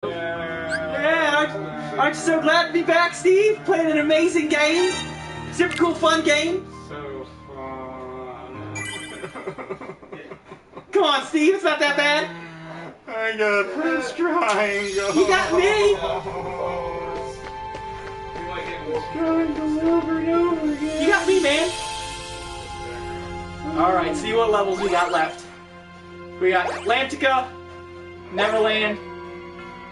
Yeah, aren't you so glad to be back, Steve? Playing an amazing game. Super cool, fun game. So fun. Come on, Steve, it's not that bad. I got Prince Triangle. You got me. Triangle over and over again. You got me, man. Alright, see what levels we got left. We got Atlantica, Neverland,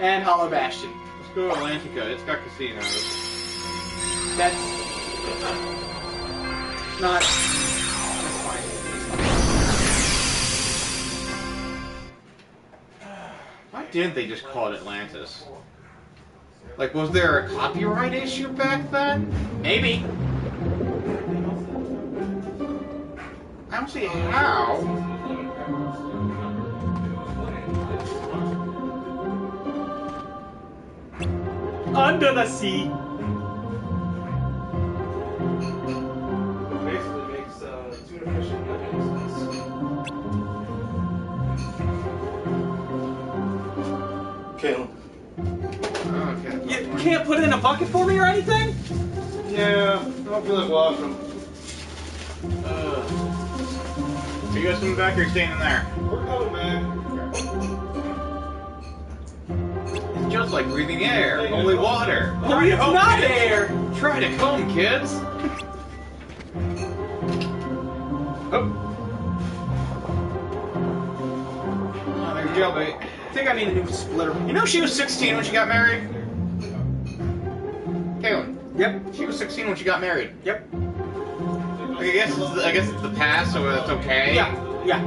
and Hollow Bastion. Let's go to Atlantica. It's got casinos. That's not... That's fine. Why didn't they just call it Atlantis? Like, was there a copyright issue back then? Maybe. I don't see how. Under the sea. Basically makes tuna fish and onions. Caleb. Okay. You can't put it in a bucket for me or anything? Yeah, I don't feel like washing them. Are you guys coming back or are you staying in there? We're coming back. It's just like breathing air, only water. No, it's not air. Try to come, kids. Oh, there you go, babe. I think I need a new splitter. You know she was 16 when she got married? Caitlin. Yep. She was 16 when she got married. Yep. I guess it's the past, so it's okay. Yeah. Yeah.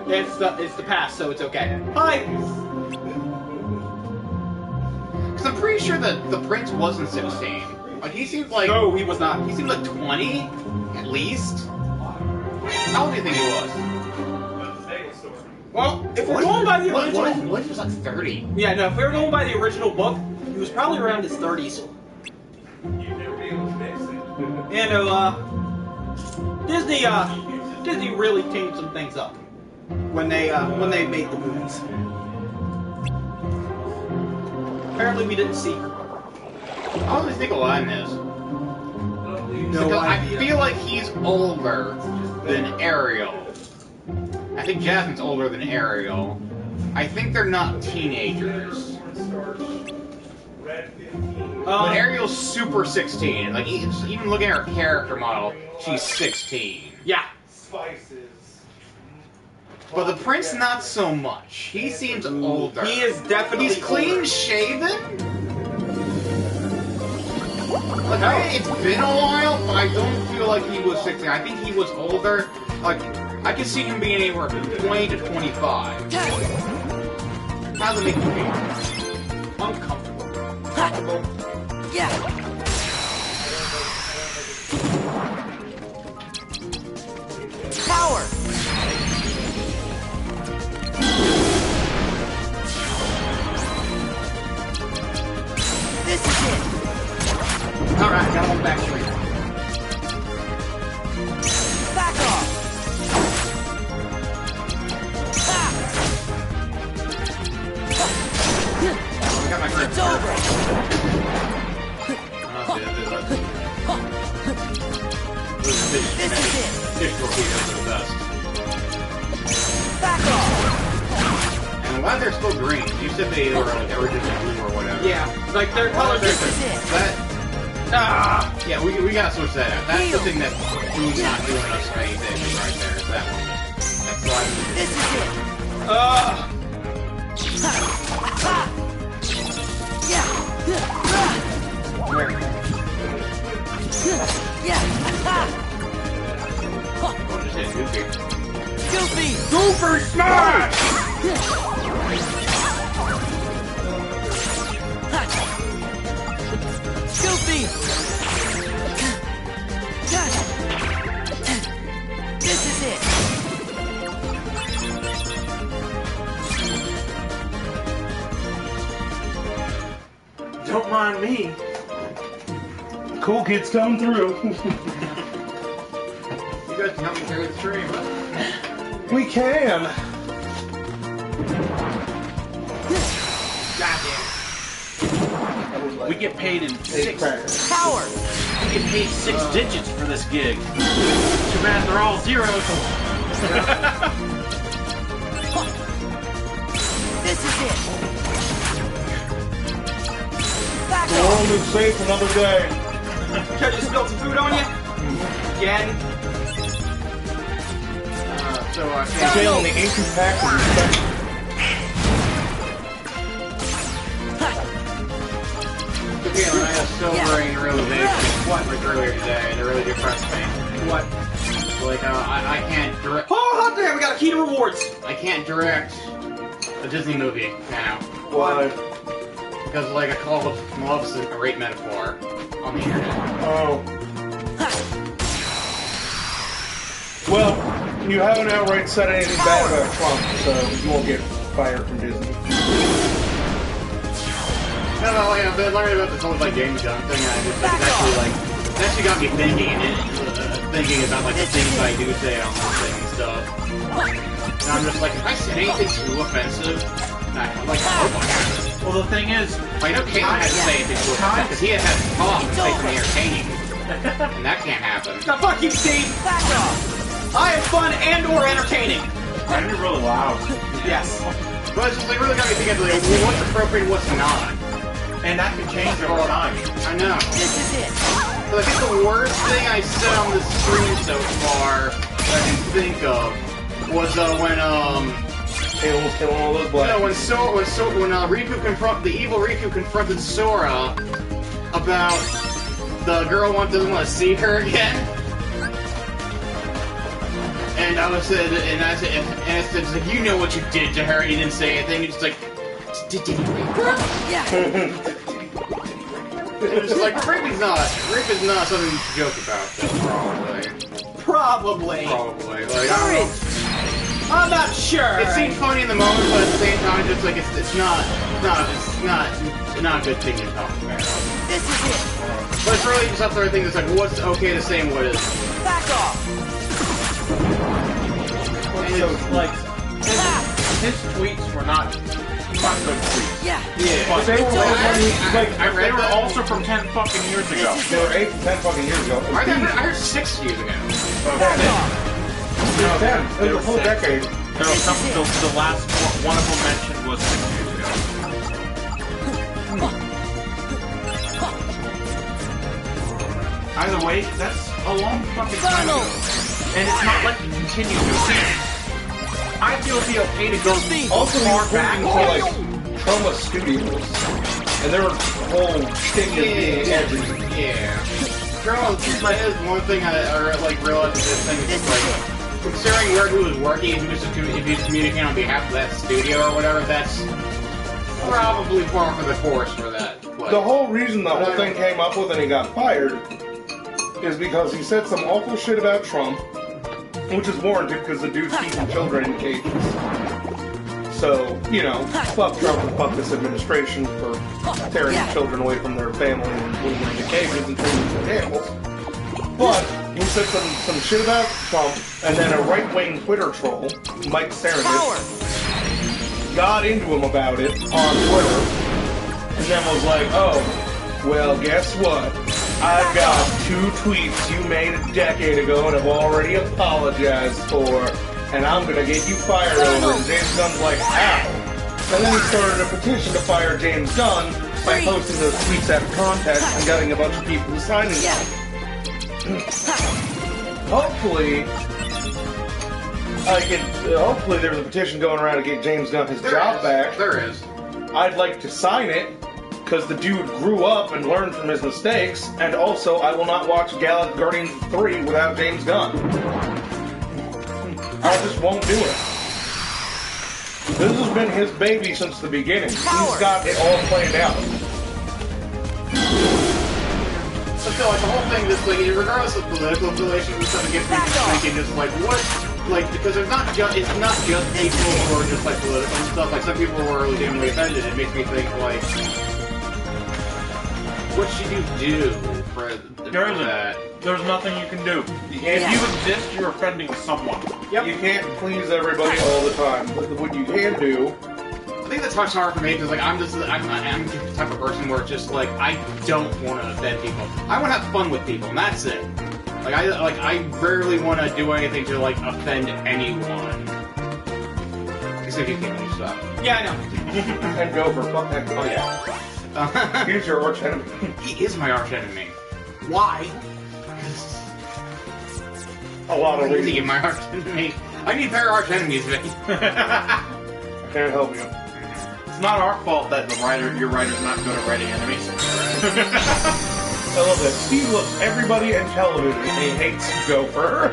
It's the past, so it's okay. Hi. Because I'm pretty sure that the prince wasn't 16. Like he seemed like No, he was not. he seemed like 20 at least. How old do you think he was? Well, if we're going by the What original... if he was like 30? Yeah, no, if we were going by the original book, he was probably around his 30s. You know, Disney really changed some things up when they made the movies. Apparently we didn't see her. I always think Aladdin is. No Because I idea. feel like he's older than Ariel. I think Jasmine's older than Ariel. I think they're not teenagers. But Ariel's super 16. Like even looking at her character model, she's 16. Yeah. Spices. But the prince, not so much. He seems older. He is definitely He's clean older. shaven. Like, it's been a while, but I don't feel like he was 16. I think he was older. Like, I could see him being anywhere from 20 to 25. How's it make you feel? Uncomfortable. Comfortable. Yeah. Power. This is it. Alright, got one back straight. Back off. Ah. Got my It's over. This is it. Fish torpedoes are the best. Back off. And why they're still green? You said they were like originally blue or whatever. Yeah, like their color This different. is it. That, yeah, we gotta switch that out. That's the thing that who's not doing us anything right there. Is that one? That's why. This is it. Ha. Yeah. Where? Yeah. Ha. Oh, just hit Goofy. Goofy. Super smash! Goofy. This is it. Don't mind me. Cool kids come through. You guys can help me carry the stream. We can. Got We get paid in six. Power. We get paid 6 digits for this gig. Too bad they're all zeros. This is it. Back The off. world is safe another day. Can I just spill some food on you? Again? Jail in the ancient packs of respect. Okay, when I had a sobering realization like earlier today, and it really depressed me. What? Like, I can't direct. Oh, hot damn, we got a key to rewards! I can't direct a Disney movie now. Why? Because, like, I call love's a great metaphor on the internet. Oh. Well, you haven't outright said anything bad about Trump, so you won't get fired from Disney. No, like, I've been learning about this whole, like, James Gunn thing, and I just, like, it actually got me thinking, thinking about, like, the things I do say on this thing and stuff. And I'm just like, if I said anything too offensive, I'm like, oh my god. Well, the thing is, I know Caitlin had to say anything too offensive, because he had to talk and say something entertaining. And that can't happen. Now fuck you, Steve! Back off. I am fun and or entertaining! and you're really loud. Yes. But it's just, like, really got me thinking, like, what's appropriate and what's not. And that can change over time. I know. This is it. But I think the worst thing I said on this stream so far that I can think of was when It was killing all those black. when Riku the evil Riku confronted Sora about the girl doesn't want to see her again. And I said, it's like, you know what you did to her. And he didn't say anything. He's just like, did you rape her? Yeah. It's like, rape is not something you should joke about, though, probably. Probably. Like, I don't Courage. know. I'm not sure. It seemed funny in the moment, but at the same time, just like, it's not a good thing to talk about. This is it. But it's really just up there thing that's like, what's okay to say and what isn't. Back off. So, like, Ah. his tweets were not good tweets. Yeah. Yeah. But they were, I read they were that. also from 10 fucking years ago. This is They were 8 to 10 fucking years ago. I heard 6 years ago. Back off. No, 10. It was a whole decade. No, the last one of them mentioned was 6 years ago. Either way, that's a long fucking time ago. And it's not like you continue to see. I feel it'd be okay to go Also, far you're back. into, like, Trauma Studios. And their whole thing is being edgy. Yeah. Girl, that is one thing I like realized with this thing is just like, considering where he was working, if he was communicating on behalf of that studio or whatever, that's probably par for the course for that. Like, The whole reason the whole thing came up with and he got fired is because he said some awful shit about Trump, which is warranted because the dude's keeping children in cages. So, you know, fuck Trump and fuck this administration for tearing children away from their family and putting them into cages and treating them like animals. But he said some shit about Trump, and then a right-wing Twitter troll, Mike Power. Sarandis, got into him about it on Twitter, and then was like, oh, well, guess what? I've got 2 tweets you made a decade ago and have already apologized for, and I'm gonna get you fired over. And James Gunn's like, how? And then he started a petition to fire James Gunn by posting those tweets out of context and getting a bunch of people to sign it. Hopefully, hopefully there's a petition going around to get James Gunn his job back. There is. I'd like to sign it, because the dude grew up and learned from his mistakes, and also I will not watch Guardians 3 without James Gunn. I just won't do it. This has been his baby since the beginning. He's got it all planned out. I feel like the whole thing, just like, regardless of political affiliation, we sort of get people thinking, just like, what, like, because it's not just people who are just like political and stuff. Like, some people were legitimately offended. It makes me think, like, what should you do for that? There's nothing you can do. If you exist, you're offending someone. Yep. You can't please everybody all the time. But what you can do think that's much hard for me because like I'm the type of person where it's just like I don't want to offend people. I want to have fun with people, and that's it. Like I rarely want to do anything to like offend anyone. Except you can't really stop. Yeah, I know. And go for fuck that. Oh yeah. Here's your arch enemy. He is my arch enemy. Why? A lot of He's reasons. my arch enemy. I need better arch enemies, Vicky. I can't help you. It's not our fault that your writer's not good at writing enemies. I love that. Steve loves everybody in television and he hates Gopher.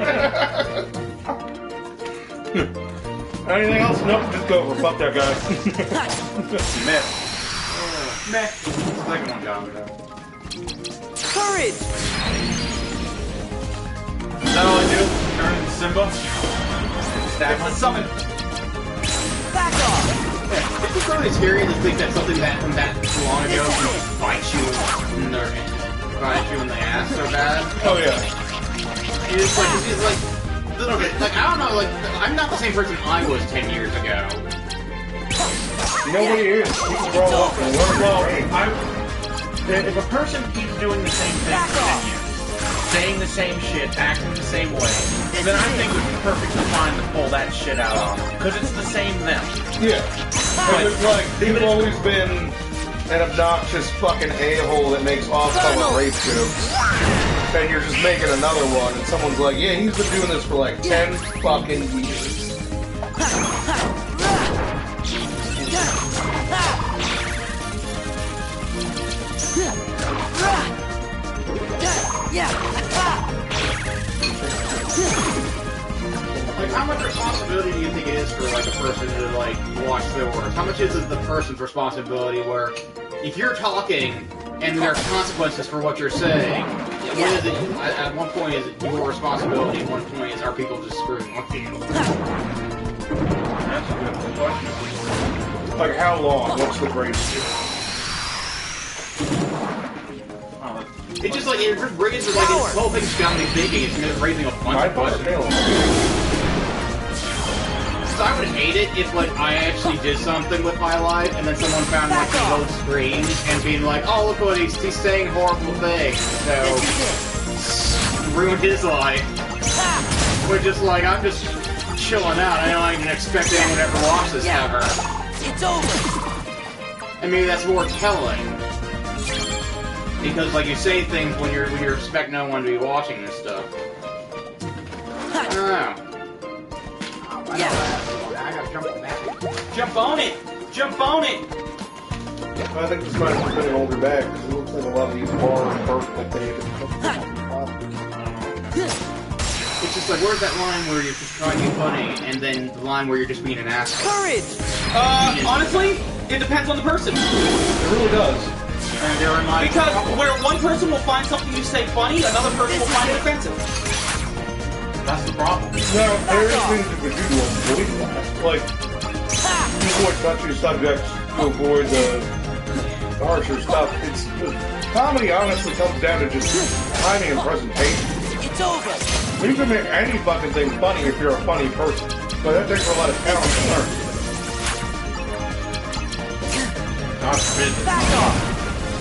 Anything else? Nope, just Gopher. Fuck that guy. Meh. Meh. Second one down though. Courage! Is that all I do? Turn into Simba? Stab It's a him? summon. Back off! Yeah, it's just really scary to think that something that from that long ago can bite you in the ass so bad. Oh yeah. It's like little bit like I don't know, like I'm not the same person I was 10 years ago. Nobody is. You can grow up and learn Well, well. if a person keeps doing the same thing for 10 years, saying the same shit, acting the same way, then I think it would be perfectly fine to pull that shit out on them. Because it's the same them. Yeah. If it's like, you've always been an obnoxious fucking a-hole that makes off-color rape jokes, and you're just making another one, and someone's like, yeah, he's been doing this for like 10 fucking years. Like how much responsibility do you think it is for like a person to like watch their words? How much is it the person's responsibility where if you're talking and there are consequences for what you're saying, when is it, at one point is it your responsibility, at one point is are people just screwing with you? That's a good question. Like, how long? What's the grace It just like it just raises like this whole thing's got me thinking. It's raising a bunch My of part questions. failing. So I would hate it if like I actually did something with my life and then someone found like the whole screen and being like, oh look what he's saying horrible things. So ruined his life. We're just like I'm just chilling out. I don't even expect anyone to ever watch this ever. It's over! And maybe that's more telling. Because like you say things when you expect no one to be watching this stuff. I don't know. Yeah. I gotta jump on that. Jump on it! Jump on it! I think this might have been an older bag, because it looks like a lot of these bars burst like they It's just like where's that line where you're just trying to be funny and then the line where you're just being an asshole? Courage! Honestly, it depends on the person. It really does. And they're in my Because where one person will find something you say funny, another person will find it offensive. That's the problem. Now, there is things you could do to avoid that. Like, you avoid touchy subjects, to avoid the harsher stuff. It's comedy honestly comes down to just timing and presentation. It's over! You can make any fucking thing funny if you're a funny person, but that takes a lot of talent to learn. God forbid. Back off!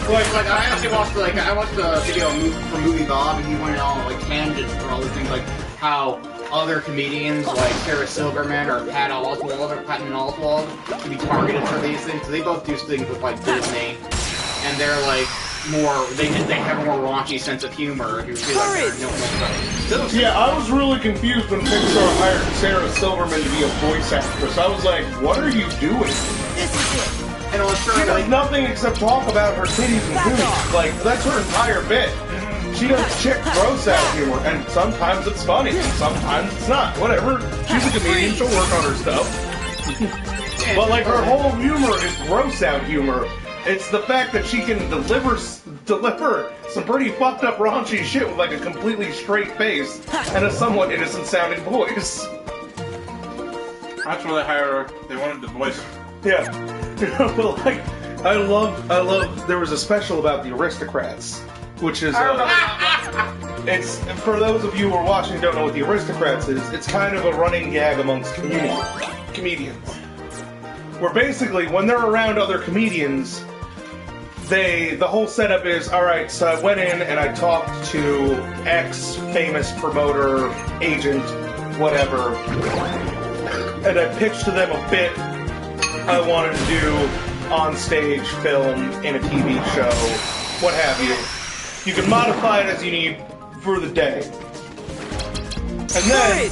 like I actually watched I watched a video from Movie Bob and he went on like tangents for all these things like how other comedians like Sarah Silverman or Patton Oswalt can be targeted for these things. They both do things with like Disney, and they're like more they have a more raunchy sense of humor. You feel like no. Yeah, I was really confused when Pixar hired Sarah Silverman to be a voice actress. I was like, what are you doing? This is it! And on She does nothing except talk about her titties and booties. Like, that's her entire bit. She does chick gross out humor, and sometimes it's funny, and sometimes it's not. Whatever. She's a comedian, she'll work on her stuff. But, like, her whole humor is gross out humor. It's the fact that she can deliver some pretty fucked up raunchy shit with, like, a completely straight face and a somewhat innocent sounding voice. That's where they hired her. They wanted the voice. Yeah. Well, like, I love, there was a special about the Aristocrats, which is, it's, for those of you who are watching and don't know what the Aristocrats is, it's kind of a running gag amongst comedians. where basically when they're around other comedians, the whole setup is, alright, so I went in and I talked to X famous promoter, agent, whatever, and I pitched to them a bit I wanted to do on stage, film, in a TV show, what have you. You can modify it as you need for the day. And then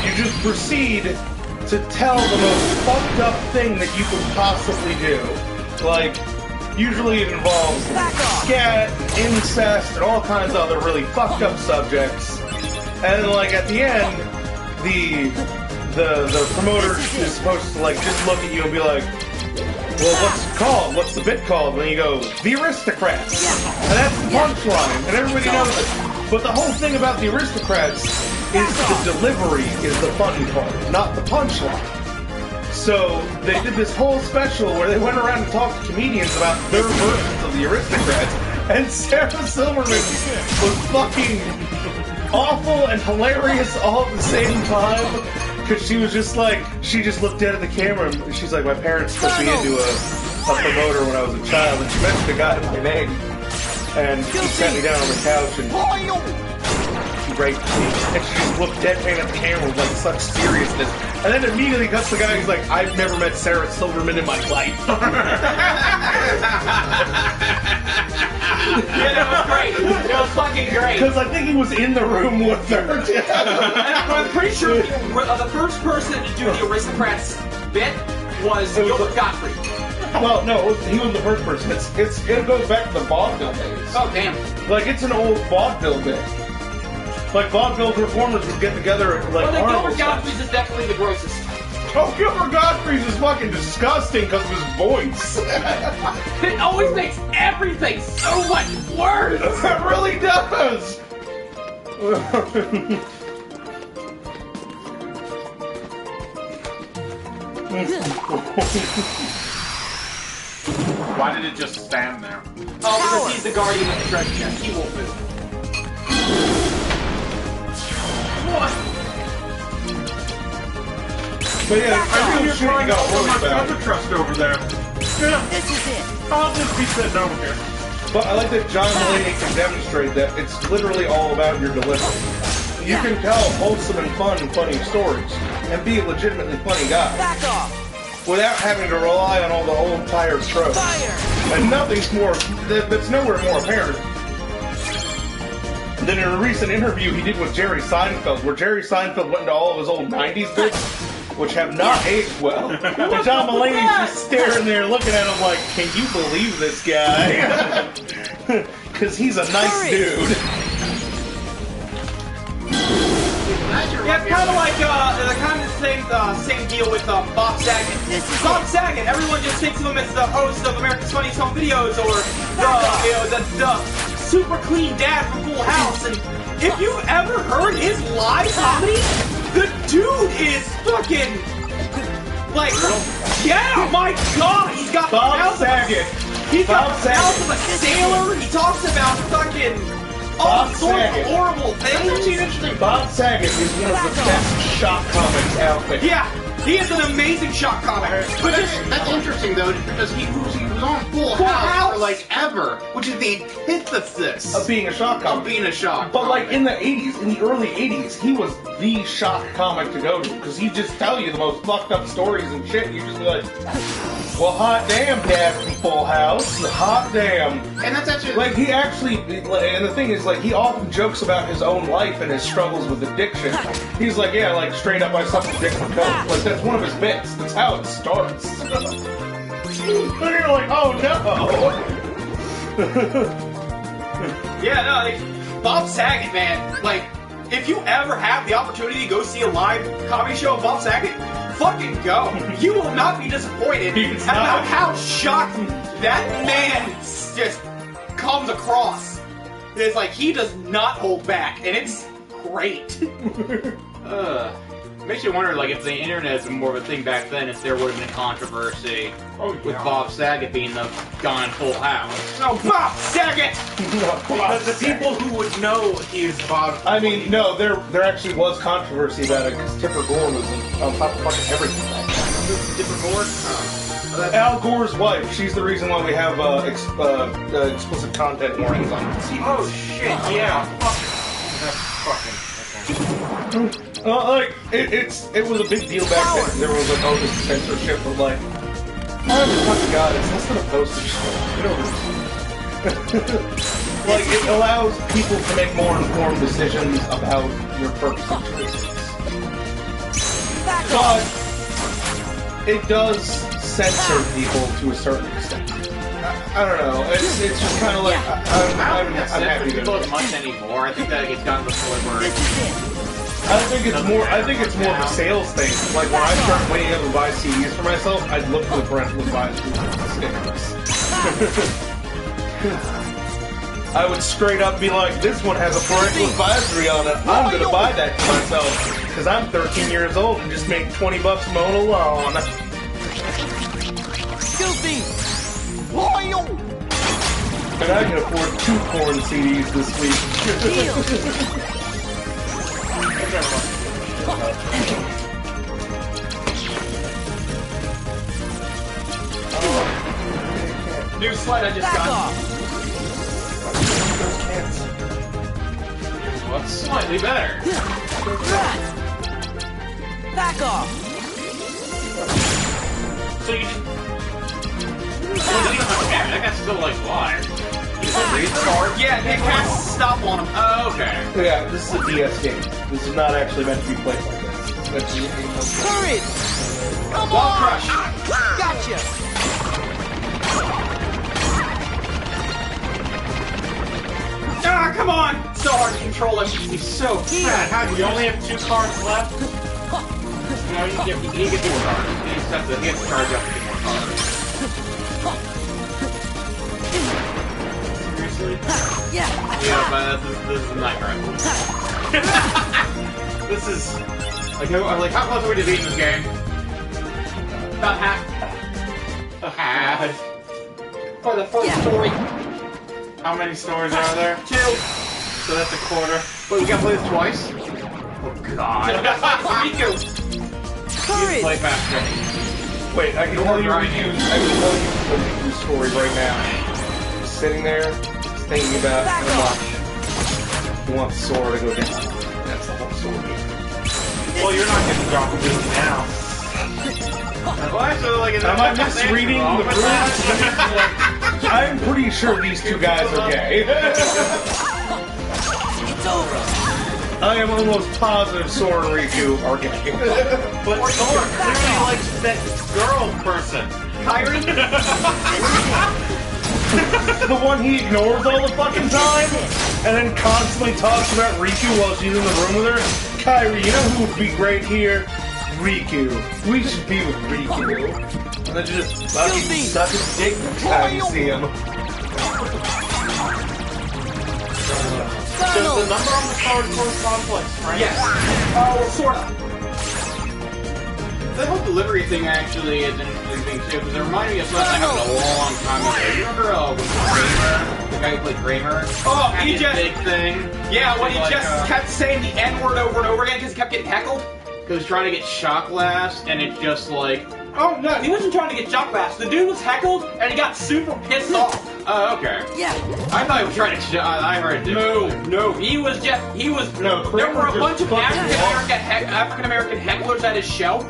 you just proceed to tell the most fucked up thing that you could possibly do. Like, usually it involves scat, incest, and all kinds of other really fucked up subjects. And like at the end, the promoter is supposed to like just look at you and be like, well, what's it called? What's the bit called? And you go, The Aristocrats. And that's the punchline, and everybody knows it. But the whole thing about The Aristocrats is the delivery is the funny part, not the punchline. So they did this whole special where they went around and talked to comedians about their versions of The Aristocrats, and Sarah Silverman was fucking awful and hilarious all at the same time. Because she was just like, she just looked dead at the camera and she's like, my parents put me into a promoter when I was a child, and she mentioned a guy in my name, and she sat me down on the couch and she raped me, and she just looked deadpan at the camera with like such seriousness, and then immediately cuts the guy, he's like, I've never met Sarah Silverman in my life. Yeah, that was great. It was fucking great. Because I think he was in the room with her. And I'm pretty sure the first person to do the Aristocrats bit was Gilbert Gottfried. Well, no, he was the first person. It goes back to the vaudeville days. Oh, damn. Like, it's an old vaudeville bit. Like, vaudeville performers would get together at, like, Well, then carnival Gilbert Gottfried's is definitely the grossest. Oh, Gilbert Gottfried's is fucking disgusting because of his voice. It always makes everything so much worse. It really does. Why did it just stand there? Oh, because he's the guardian of the treasure chest. He will move. What? But yeah, I feel You're shit trying you to got open worried my about. treasure chest over there. Yeah, This is it. I'll just be sitting over here. But I like that John Mulaney can demonstrate that it's literally all about your delivery. You can tell wholesome and funny stories and be a legitimately funny guy Back off. without having to rely on all the old tired tropes. Fire. And nothing's more, that's nowhere more apparent than in a recent interview he did with Jerry Seinfeld, where Jerry Seinfeld went into all of his old 90s bits, which have not aged well. And John Mulaney's just staring there looking at him like, can you believe this guy? Because he's a nice dude. Yeah, it's kind of like the kind of same deal with Bob Saget. Bob Saget, everyone just thinks of him as the host of America's Funniest Home Videos or the super clean dad from Full House. And if you've ever heard his live comedy, the dude is fucking like, yeah, my God, he's got Bob the mouth Saget. He's got Bob the mouth Saget. of a sailor. He talks about fucking all Bob sorts Saget. of horrible things. Interesting. Bob Saget is one of the best shock comics out there. Yeah, he is an amazing shock comic. But That's interesting though, because he was on Full House for like ever, which is the antithesis Of being a shock of comic. being a shock. But like comic. in the 80s, in the early 80s, he was the shock comic to go to because he'd just tell you the most fucked up stories and shit. You'd just be like, well, hot damn, Dad from Full House, hot damn. And that's actually Like he actually, and the thing is, like he often jokes about his own life and his struggles with addiction. He's like, yeah, like straight up, I sucked a dick for coke. Like that's one of his bits. That's how it starts. And you're like, oh no. yeah, no, like, Bob Saget, man. Like, if you ever have the opportunity to go see a live comedy show of Bob Saget, fucking go. You will not be disappointed He's about not. how shocked that man just comes across. It's like he does not hold back, and it's great. makes you wonder, like, if the internet is more of a thing back then, if there would have been controversy with Bob Saget being the guy in Full House. Oh, Bob Saget! Because the people who would know is Bob. I mean, no, there actually was controversy about it because Tipper Gore was on top of fucking everything. Different board? Al Gore's wife. She's the reason why we have explicit content warnings on CDs. Oh shit! Yeah. Fucking. It was a big deal back then. There was like all this censorship of like, oh my fucking god, it's less than a postage stamp. You know, like it allows people to make more informed decisions about your purchasing choices. But it does censor people to a certain extent. I don't know. It's just kind of like I'm happy to people as much anymore. I think that it's gotten to the point where I think it's more of a sales thing. Like when I started waiting up to buy CDs for myself, I'd look for the parental advisory stickers. I would straight up be like, this one has a parental advisory on it. I'm gonna buy that for myself because I'm 13 years old and just make $20 mowing a lawn. Goofy! Loyal! And I can afford 2 corn CDs this week. New slide I just got. what's slightly better. Back off! So you just... that guy's still like alive. Yeah, it casts stop on him. Oh, okay. Yeah, this is a DS game. This is not actually meant to be played like this. It's meant to be Courage! Come Wall on! crush. Gotcha! Ah, come on! So hard to control him. He's so fat. How do we only have 2 cards left? No, he can get 2 more cards. He has to charge up to get more cards. Seriously? Yeah! Yeah, but this is a nightmare. This is... Like, how close are we to beating this game? About half. Half. For the first story. How many stories are there? 2. So that's a quarter. Wait, we gotta play this twice? Oh god. Riku. Courage! Play faster. Wait, I can tell you the Riku story right now. Just sitting there, just thinking about how much you want Sora to go down. That's the whole story. Well, you're not getting drop a beat now. Well, actually, like, Am I misreading the rules? I'm pretty sure these 2 guys are gay. It's over! I am almost positive Sora and Riku are gay. But Sora clearly likes that girl person. Kyrie? The one he ignores all the fucking time, and then constantly talks about Riku while she's in the room with her. Kyrie, you know who would be great here? Riku. We should be with Riku. And then just fucking suck his dick next time you see him. So the number on the card corresponds like strength? Yes. Oh, sort of. The whole delivery thing actually is an interesting thing too, because it reminded me of something that happened a long time ago. You remember with Kramer, the guy who played Kramer? Oh, he His just... big thing. Yeah, when he Like, just kept saying the N-word over and over again because he kept getting heckled. Because he's trying to get shock blast, and it's just like... Oh, no, he wasn't trying to get shock blast. The dude was heckled, and he got super pissed off. Oh, okay. Yeah! I thought he was trying to... I heard it. No, he was just... No, there were a Kramer bunch just of fucking African-American hecklers at his show.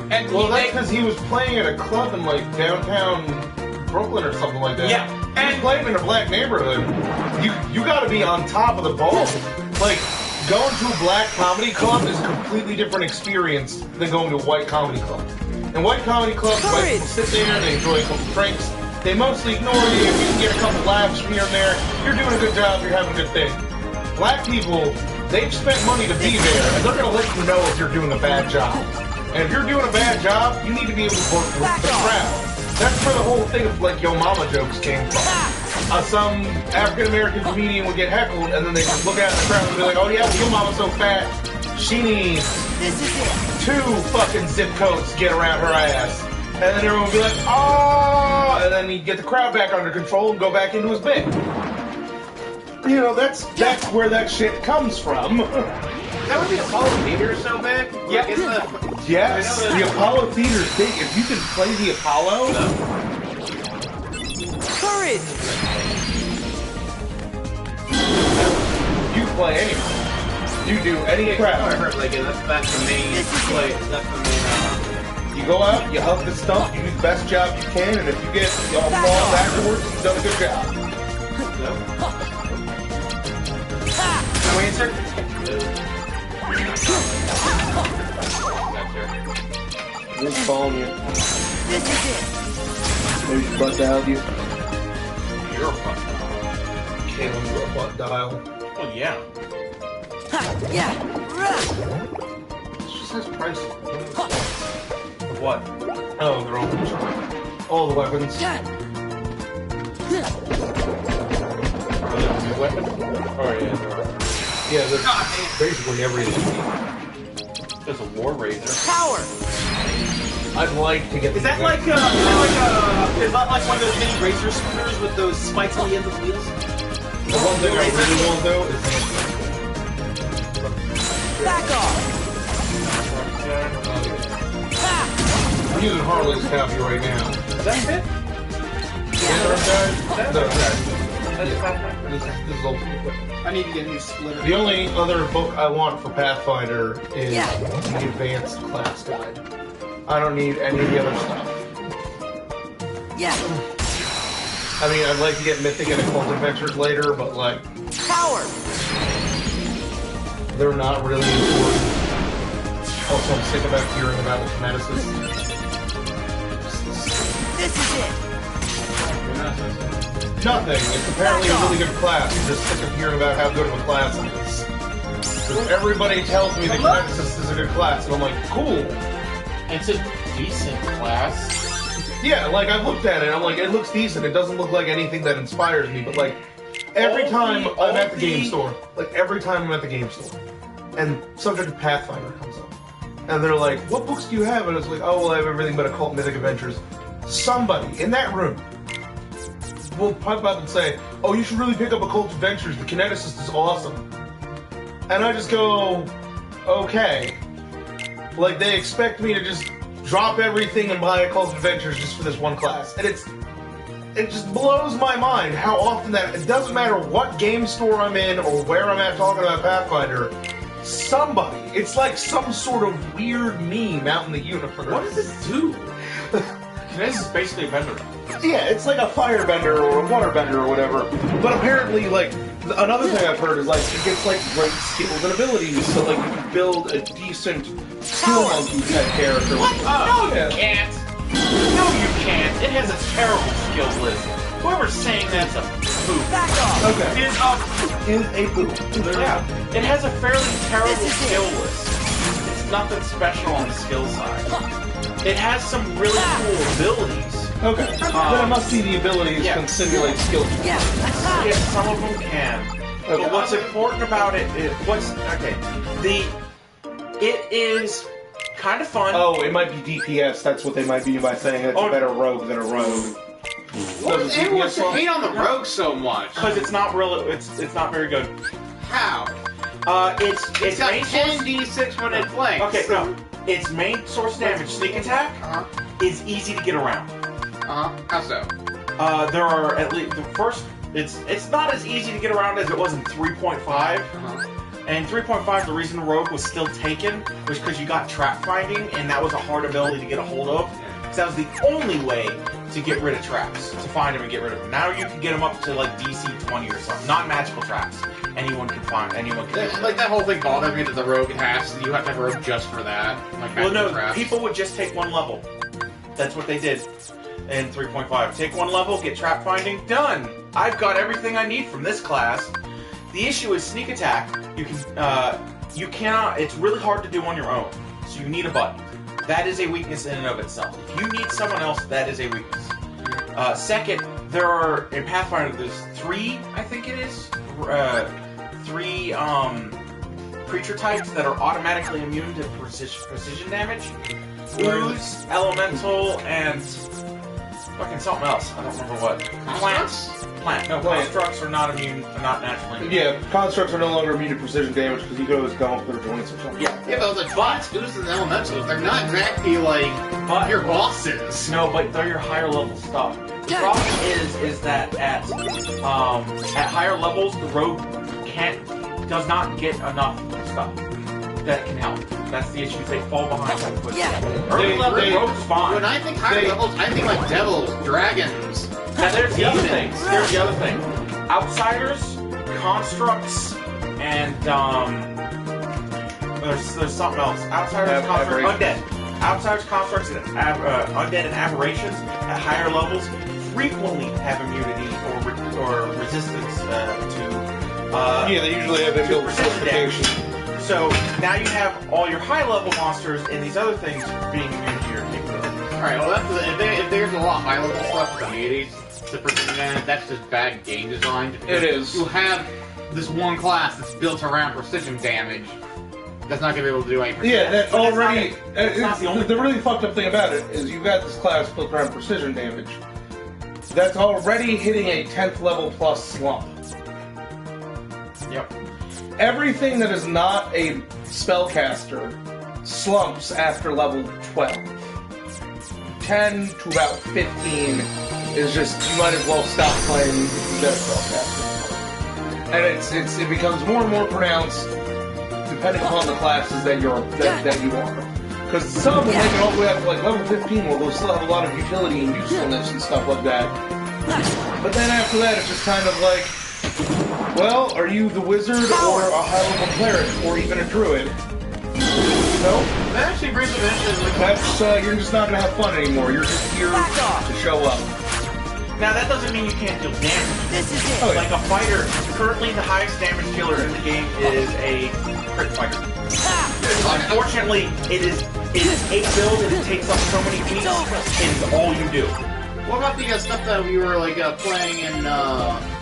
And Well, that's because he was playing at a club in, like, downtown Brooklyn or something like that. Yeah, He was playing in a black neighborhood. You gotta be on top of the ball. Like, going to a black comedy club is a completely different experience than going to a white comedy club. In white comedy clubs, white people sit there, they enjoy a couple drinks, they mostly ignore you, if you can get a couple laughs from here and there, you're doing a good job, you're having a good thing. Black people, they've spent money to be there, and they're gonna let you know if you're doing a bad job. And if you're doing a bad job, you need to be able to work with the crowd. That's where the whole thing of, like, Yo Mama jokes came from. Some African-American comedian would get heckled, and then they just look out in the crowd and be like, oh yeah, well, Yo Mama's so fat, she needs This is it! 2 fucking zip codes to get around her ass. And then everyone would be like, oh, and then he'd get the crowd back under control and go back into his bit. You know, that's where that shit comes from. Is that what the Apollo Theater is so big? Yeah. Like, it's Yes, the Apollo Theater's big. If you can play the Apollo, Courage! you play anything. You do any I crap. heard, like, that's the main play. That's the main. You go out, you hug the stump, you do the best job you can, and if you get applause afterwards, you've done a good job. No answer? Who's calling you? This is it! Maybe she butt dialed you. You're a fuck. Caleb, you're a butt dial. Well, yeah. Ha! Yeah! Rah! It just says price. Of what? Oh, they're all the weapons. Are there new weapons? Oh, yeah, there are. Yeah, they're basically everything. There's a War Razor. Power! I'd like to get. Is that like is that like one of those mini racer scooters with those spikes on the ends of the wheels? The one thing I really want though is Back off! Ha! I'm using Harley's copy right now. Is that it? No, this is ultimate. I need to get a new splitter. The only other book I want for Pathfinder is Yeah. the Advanced Class Guide. I don't need any of the other stuff. Yeah! I mean, I'd like to get Mythic and Occult Adventures later, but like, Power! they're not really important. Also, I'm sick about hearing about Kineticist. This is it! Nothing. It's apparently a really good class. I'm just sick of hearing about how good of a class it is. Because everybody tells me that Kineticist is a good class, and I'm like, cool. It's a decent class. Yeah, like, I looked at it, I'm like, it looks decent. It doesn't look like anything that inspires me, but like, every time I'm at the game store, and subject of Pathfinder comes up, and they're like, what books do you have? And it's like, oh, well, I have everything but Occult Mythic Adventures. Somebody in that room will pipe up and say, oh, you should really pick up Occult Adventures, the Kineticist is awesome. And I just go, okay. Like, they expect me to just drop everything and buy Occult Adventures just for this one class. And it just blows my mind how often that, it doesn't matter what game store I'm in or where I'm at talking about Pathfinder, somebody, it's like some sort of weird meme out in the universe. What does this do? This is basically a vendor. Yeah, it's like a firebender or a waterbender or whatever. But apparently, like, another thing I've heard is, like, it gets, like, great skills and abilities, so, like, you can build a decent skill monkey type character. What? No, Yeah. you can't. No, you can't. It has a terrible skill list. Whoever's saying that's a poop. Back off! Okay. Is a boot. Yeah. It has a fairly terrible skill list. It's nothing special on the skill side. It has some really cool abilities. Okay. Then it must be the abilities can simulate skill. Yeah! Yes, some of them can. Okay. But what's important about it is it is kind of fun. Oh, it might be DPS. That's what they might be by saying it's a better rogue than a rogue. What does everyone hate on the rogue so much? Because it's not not very good. How? It's got main 10d6 when it flanks. Okay, no. Its main source damage, sneak attack, is easy to get around. How so? There are at least the first. It's not as easy to get around as it was in 3.5. And 3.5, the reason Rogue was still taken was because you got trap finding, and that was a hard ability to get a hold of. Because that was the only way to get rid of traps, to find them and get rid of them. Now you can get them up to like DC 20 or something. Not magical traps. Anyone can find. Anyone can. Like that whole thing bothered me that the rogue has. You have to have a rogue just for that. Like Well, no, traps. people would just take one level. That's what they did in 3.5. Take one level, get trap finding, done. I've got everything I need from this class. The issue is sneak attack. You cannot. It's really hard to do on your own. So you need a buddy. That is a weakness in and of itself. If you need someone else, that is a weakness. Second, there are in Pathfinder. There's 3, I think it is, 3 creature types that are automatically immune to precision damage. Ooze, Elemental, and fucking something else. I don't remember what. Plants. Plant. No, Plant. constructs are not immune. Are not naturally immune. Yeah, constructs are no longer immune to precision damage because you could always gum up their joints or something. Yeah. Yeah, but like bots, boosters, and elementals, they're not exactly like your bosses. No, but they're your higher level stuff. The problem is that at higher levels, the rogue does not get enough stuff that can help. That's the issue. They fall behind that quickly. Early level rogues fine. When I think higher levels, I think like devils, dragons. Now there's the other thing. There's the other thing. Outsiders, constructs, and there's something else. Outsiders, constructs, undead. Outsiders, constructs, and undead and aberrations at higher levels frequently have immunity or resistance to. Yeah, they usually have inbuilt precision damage. fortification. So now you have all your high level monsters and these other things being immune to your capability. Alright, well if there's a lot of high level stuff with immunities to precision damage, that's just bad game design. It is. You have this one class that's built around precision damage that's not going to be able to do any precision Yeah, that But that's already. not it. That's not the only The really fucked up thing about it is you've got this class built around precision damage that's already hitting a 10th level plus slump. Yep. Everything that is not a spellcaster slumps after level 12. 10 to about 15 is just, you might as well stop playing if you get a spellcaster. And it becomes more and more pronounced depending upon the classes that you are. Because some will make it all the way up to like level 15 where they'll still have a lot of utility and usefulness and stuff like that. But then after that it's just kind of like, well, are you the wizard or a high-level cleric or even a druid? No? That actually brings me into That's, you're just not gonna have fun anymore. You're just here to show up. Now that doesn't mean you can't deal damage. This is it. Oh, yeah. Like a fighter, currently the highest damage dealer in the game is a crit fighter. Unfortunately, it is 8 build and it takes up so many feats, and all you do. What about the stuff that we were like playing in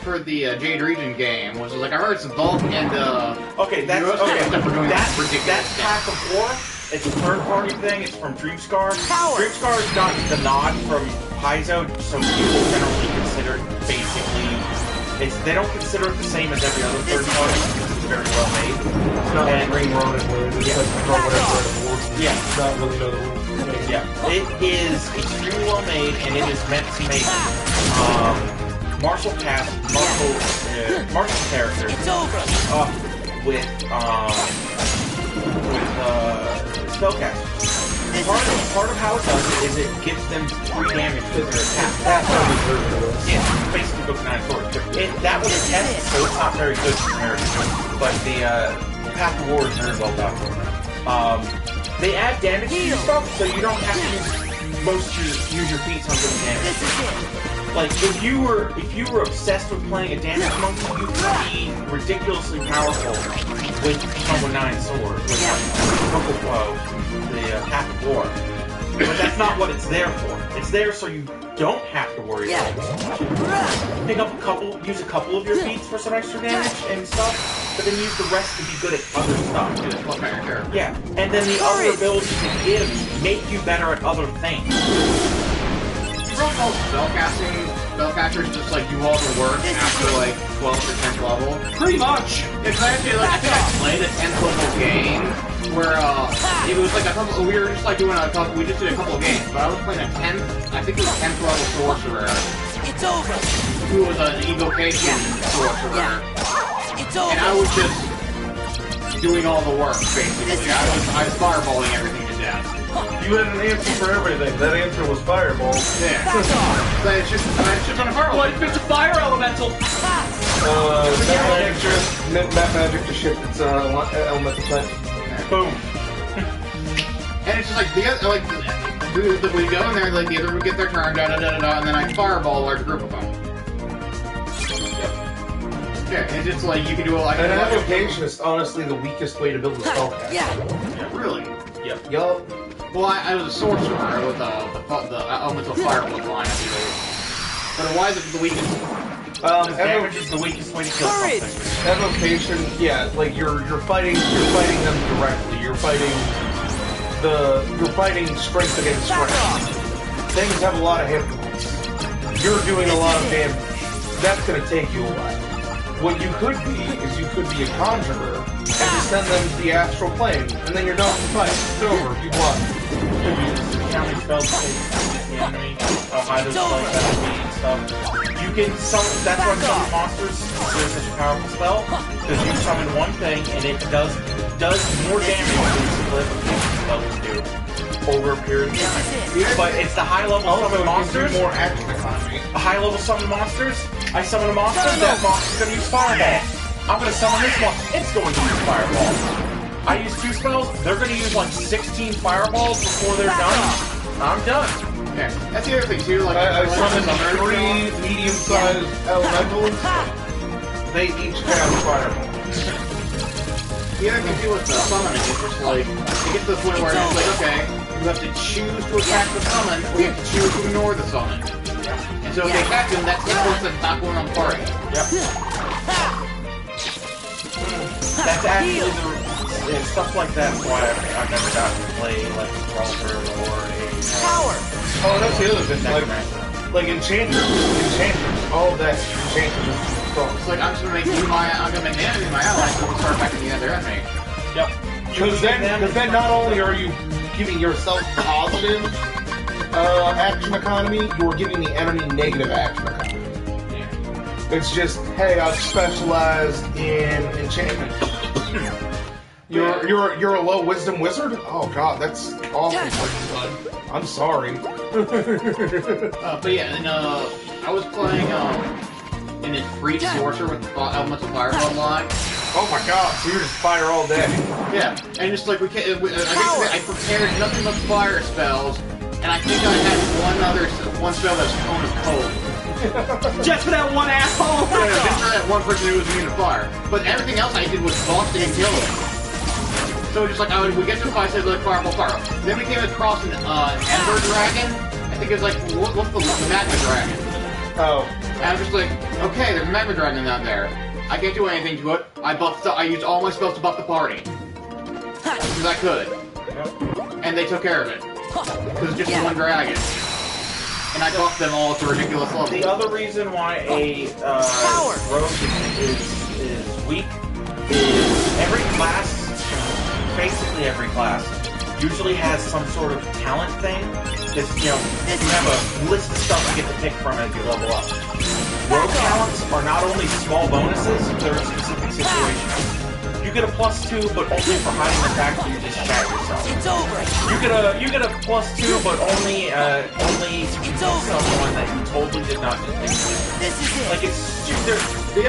for the Jade Region game? Was like I heard some Bulk and Okay, that's US okay. stuff for doing That's ridiculous Path of War. It's a third-party thing. It's from Dreamscar. Power. Dreamscar's got the nod from Paizo, so people generally consider it basically. They don't consider it the same as every other third party. It's very well made. It's not like Ring Ronin where it's Yeah. like throw whatever at the board. Yeah. It's not really know the rules. Yeah, it is extremely well made, and it is meant to make martial characters It's over. up with spellcasters. Part of how it does it is it gives them 3 damage to their attack. Yeah, basically Book 9 Swords. That was a test, so it's not very good comparatively. But the Path of War is very well done. They add damage to your stuff, so you don't have to use your feats on doing damage. This is it. Like if you were obsessed with playing a damage monkey, you could be ridiculously powerful with Number 9 Sword, with the Path of War. But that's not what it's there for. It's there so you don't have to worry about it. Pick up use a couple of your feats for some extra damage and stuff, but then use the rest to be good at other stuff. Yeah, and then the other abilities it gives make you better at other things. You don't call spellcasters just like do all the work after like 12th or 10th level? Pretty much. It's actually like I think I played a 10th level game where it was like a couple. We were just like doing a couple. We just did a couple of games, but I was playing a 10th. I think it was 10th level sorcerer. It's over. Who was an evocation sorcerer. It's over. And I was just doing all the work basically. I was fireballing everything to death. You had an answer for everything. That answer was Fireball. Yeah. But it's just on a fireball. What if it's a fire elemental? Map magic to shift its elemental type. Boom. And it's just like we go in there, like the other would get their turn, da da da da da, and then I fireball a large group of them. Yeah, it's just like you can do it like An avocation is honestly the weakest way to build a spellcaster. Yeah, really. Yep. Yup. Well, I was a sorcerer with the elemental fireball line. But why is it the weakest? Damage is the weakest way to kill something. Evocation, yeah, like you're fighting them directly. You're fighting strength against strength. Things have a lot of hit points. you're doing a lot of damage. That's going to take you a while. What you could be is you could be a conjurer and just send them to the astral plane, and then you're done with the fight. It's over. You won. How many spells take the enemy? How high those spells have to be and stuff. You can summon. That's why some monsters is such a powerful spell, because you summon one thing and it does more damage than the spells do over a period of time. But it's the high level summon monsters. More action economy. High-level summon monsters. I summon a monster, that monster's gonna use Fireball. I'm gonna summon this one, it's going to use Fireball. I use 2 spells, they're gonna use like 16 Fireballs before they're done. I'm done. Yeah, that's the other thing too. Like I summoned 3 medium-sized elementals. They each have Fireball. The other thing too with the summoning is just like, it gets to the point where it's like, okay, you have to choose to attack the summon, or you have to choose to ignore the summon. And so if they attack him, that's the force that's not going on the party. Yep. That's actually the stuff like that's why I've never gotten to play like a Brawler or a Power! Oh, that's the other thing. Like Enchanters, all of that Enchanters. It's like, I'm just gonna make you I'm gonna make the enemy my ally, so we'll start attacking the other enemy. Yep. Because then not only are you giving yourself positive action economy, you're giving the enemy negative action economy. Yeah. It's just, hey, I've specialized in enchantment. You're a low wisdom wizard? Oh god, that's awful for you, bud. I'm sorry. But yeah, and I was playing in his free sorcerer with the elements of fire bloodline. Oh my god, so you're just fire all day. Yeah, and just like I prepared nothing but fire spells. And I think I had one spell that's Cone of Cold. Just for that one asshole! Yeah, just for that one person who was immune to fire. But everything else I did was boxing and killing. So just like, we get to the fight, say, like, fireball, fire. Then we came across an Ember Dragon. I think it was like, what's the Magma Dragon? Oh. And I'm just like, okay, there's a Magma Dragon out there. I can't do anything to it. I used all my spells to buff the party. Because I could. And they took care of it. Because it's just one dragon. And I buffed them all to ridiculous levels. The other reason why a rogue is weak is every class, basically every class, usually has some sort of talent thing. Because, you have a list of stuff you get to pick from as you level up. Rogue talents are not only small bonuses, they're in specific situations. You get a +2, but only for hiding the fact that you just shat yourself. It's over. You get a +2, but only to kill someone that you totally did not just think. This is it. Like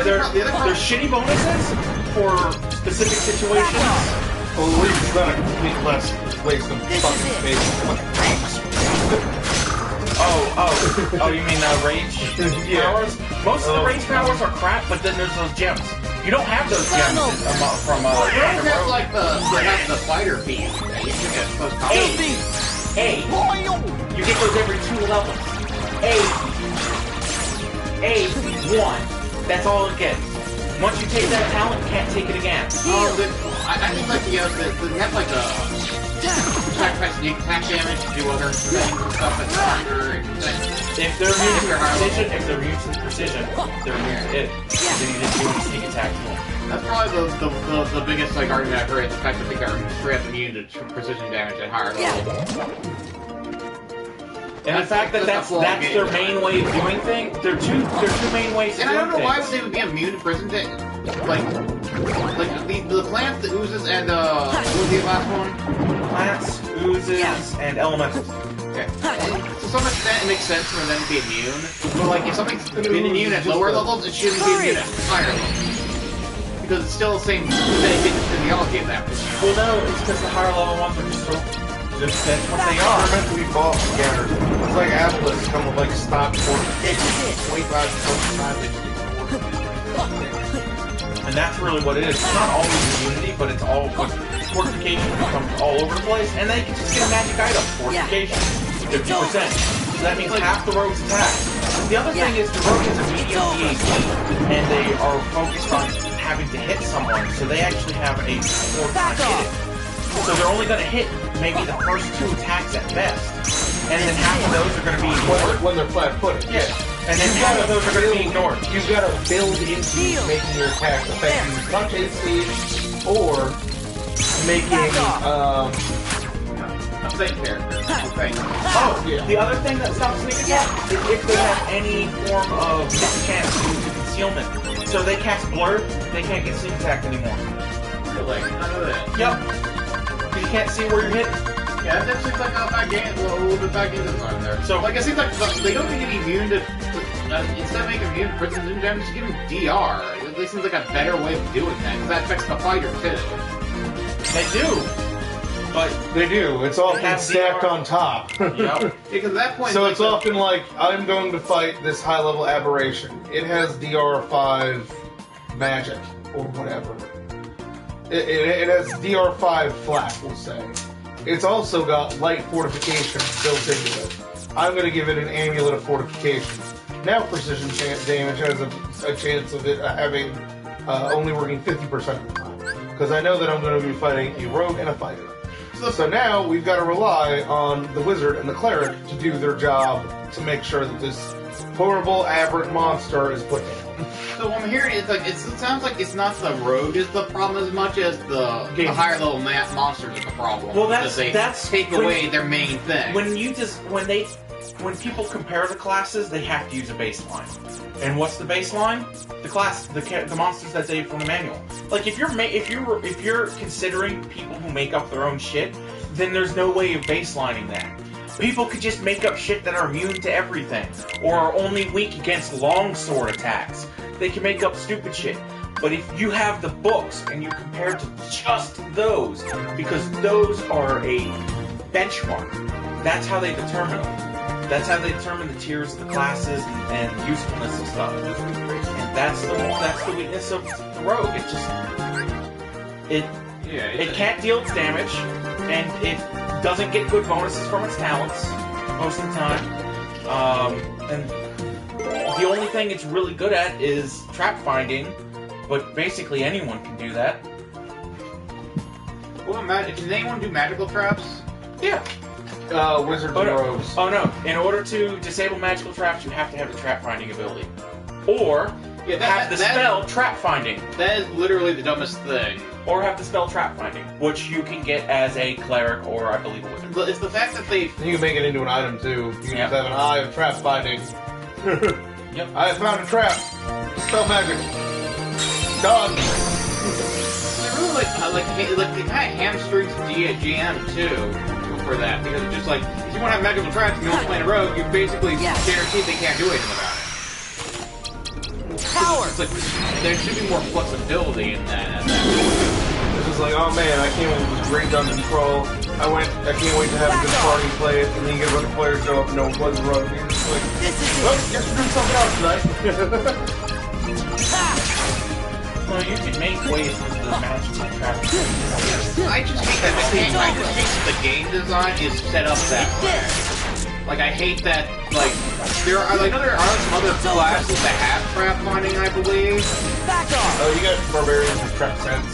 they're shitty bonuses for specific situations. Well, at least it's not a complete waste of fucking space. Oh, you mean rage powers? Most of the rage powers are crap, but then there's those gems. You don't have those gems from you don't have like the fighter beam. You get those you get those every 2 levels. A1. That's all it gets. Once you take that talent, you can't take it again. I think like they have like sacrifice attack damage to do other things and stuff that's harder. If they're immune to precision, they're immune to it. Then you just do a sneak attack to them. That's probably the biggest like argument I've heard. The fact that they are straight up immune to precision damage at higher levels. And the fact that that's their main way of doing things, they're two main ways of doing things. And I don't know why they would be immune to prison damage. Like the plants, the oozes, and what was the last one? Plants, oozes, and elementals. Okay. To some extent, it makes sense for them to be immune. But like, if something's been immune at lower levels, it shouldn't be immune at higher levels. Because it's still the same physiology of that. Well, no, it's because the higher level ones are just so. That's what they are. They're meant to be boss scanners. It's like Atlas come with like stock for 25 and that's really what it is. It's not always immunity, but it's all fortification becomes all over the place, and then you can just get a magic item. Fortification, 50%. So that means half the rogue's attack. The other thing is the rogue has a medium PhD, and they are focused on having to hit someone, so they actually have a 4 time hit. So they're only going to hit maybe the first 2 attacks at best. And then half of those are going to be... When they're flat-footed. Yeah. And then half of those are going to be ignored. You've got to build into making your attacks affecting touch AC or making A fake character. A fake. Oh, yeah. the other thing that stops sneak attack is if they have any form of mischance due to concealment. So they cast blur, they can't get sneak attack anymore. Really? None of that. Yep. You can't see where you're hitting. Yeah, that seems like a little bit back in design there. So, like, it seems like they don't need to be immune to instead of making immune to prisons in general, just give them DR. It seems like a better way of doing that, because that affects the fighter too. they do. But They do. It's often have stacked DR. on top. Yep. Because at that point, So like, it's often like, I'm going to fight this high-level aberration. It has DR5 magic, or whatever. It has DR5 flat, we'll say. It's also got light fortification built into it. I'm going to give it an amulet of fortification. Now precision damage has a chance of it having only working 50% of the time. Because I know that I'm going to be fighting a rogue and a fighter. So now we've got to rely on the wizard and the cleric to do their job to make sure that this horrible, aberrant monster is put down. So what I'm hearing is like it sounds like it's not the rogue is the problem as much as the higher level monsters are the problem. Well, because they take away their main thing. When people compare the classes, they have to use a baseline. And what's the baseline? The monsters that they from the manual. Like if you're considering people who make up their own shit, then there's no way of baselining that. People could just make up shit that are immune to everything, or are only weak against longsword attacks. They can make up stupid shit. But if you have the books and you compare to just those, because those are a benchmark, that's how they determine them. That's how they determine the tiers of the classes and usefulness of stuff. And that's the weakness of the rogue. It can't deal its damage, and it doesn't get good bonuses from its talents most of the time. And the only thing it's really good at is trap finding, but basically anyone can do that. Well, can anyone do magical traps? Yeah. Wizards Oh and no. rogues. Oh no! In order to disable magical traps, you have to have the trap finding ability, or have the spell trap finding. That is literally the dumbest thing. Or have the spell trap finding, which you can get as a cleric or I believe a wizard. But it's the fact that they You can make it into an item too. You can just have an eye of trap finding. Yep. I found a trap. Spell magic. Done. really like it kind of hamstrings GM too for that, because it's just like if you want to have magical traps and you don't play a rogue, you basically guaranteed they can't do anything about it. Power. It's like there should be more flexibility in that. It's just like, oh man, I can't wait for this great dungeon crawl. I can't wait to have a good party play it, and then you get a bunch of players show up and no one plays the rogue. And you're just like, well, guess we're doing something else tonight. Well, you can make ways with the magical traps. I just hate that the game design is set up that way. Like, I hate that, like, there are some other classes that have trap finding, I believe. Back off. Oh, you got barbarians with trap sense.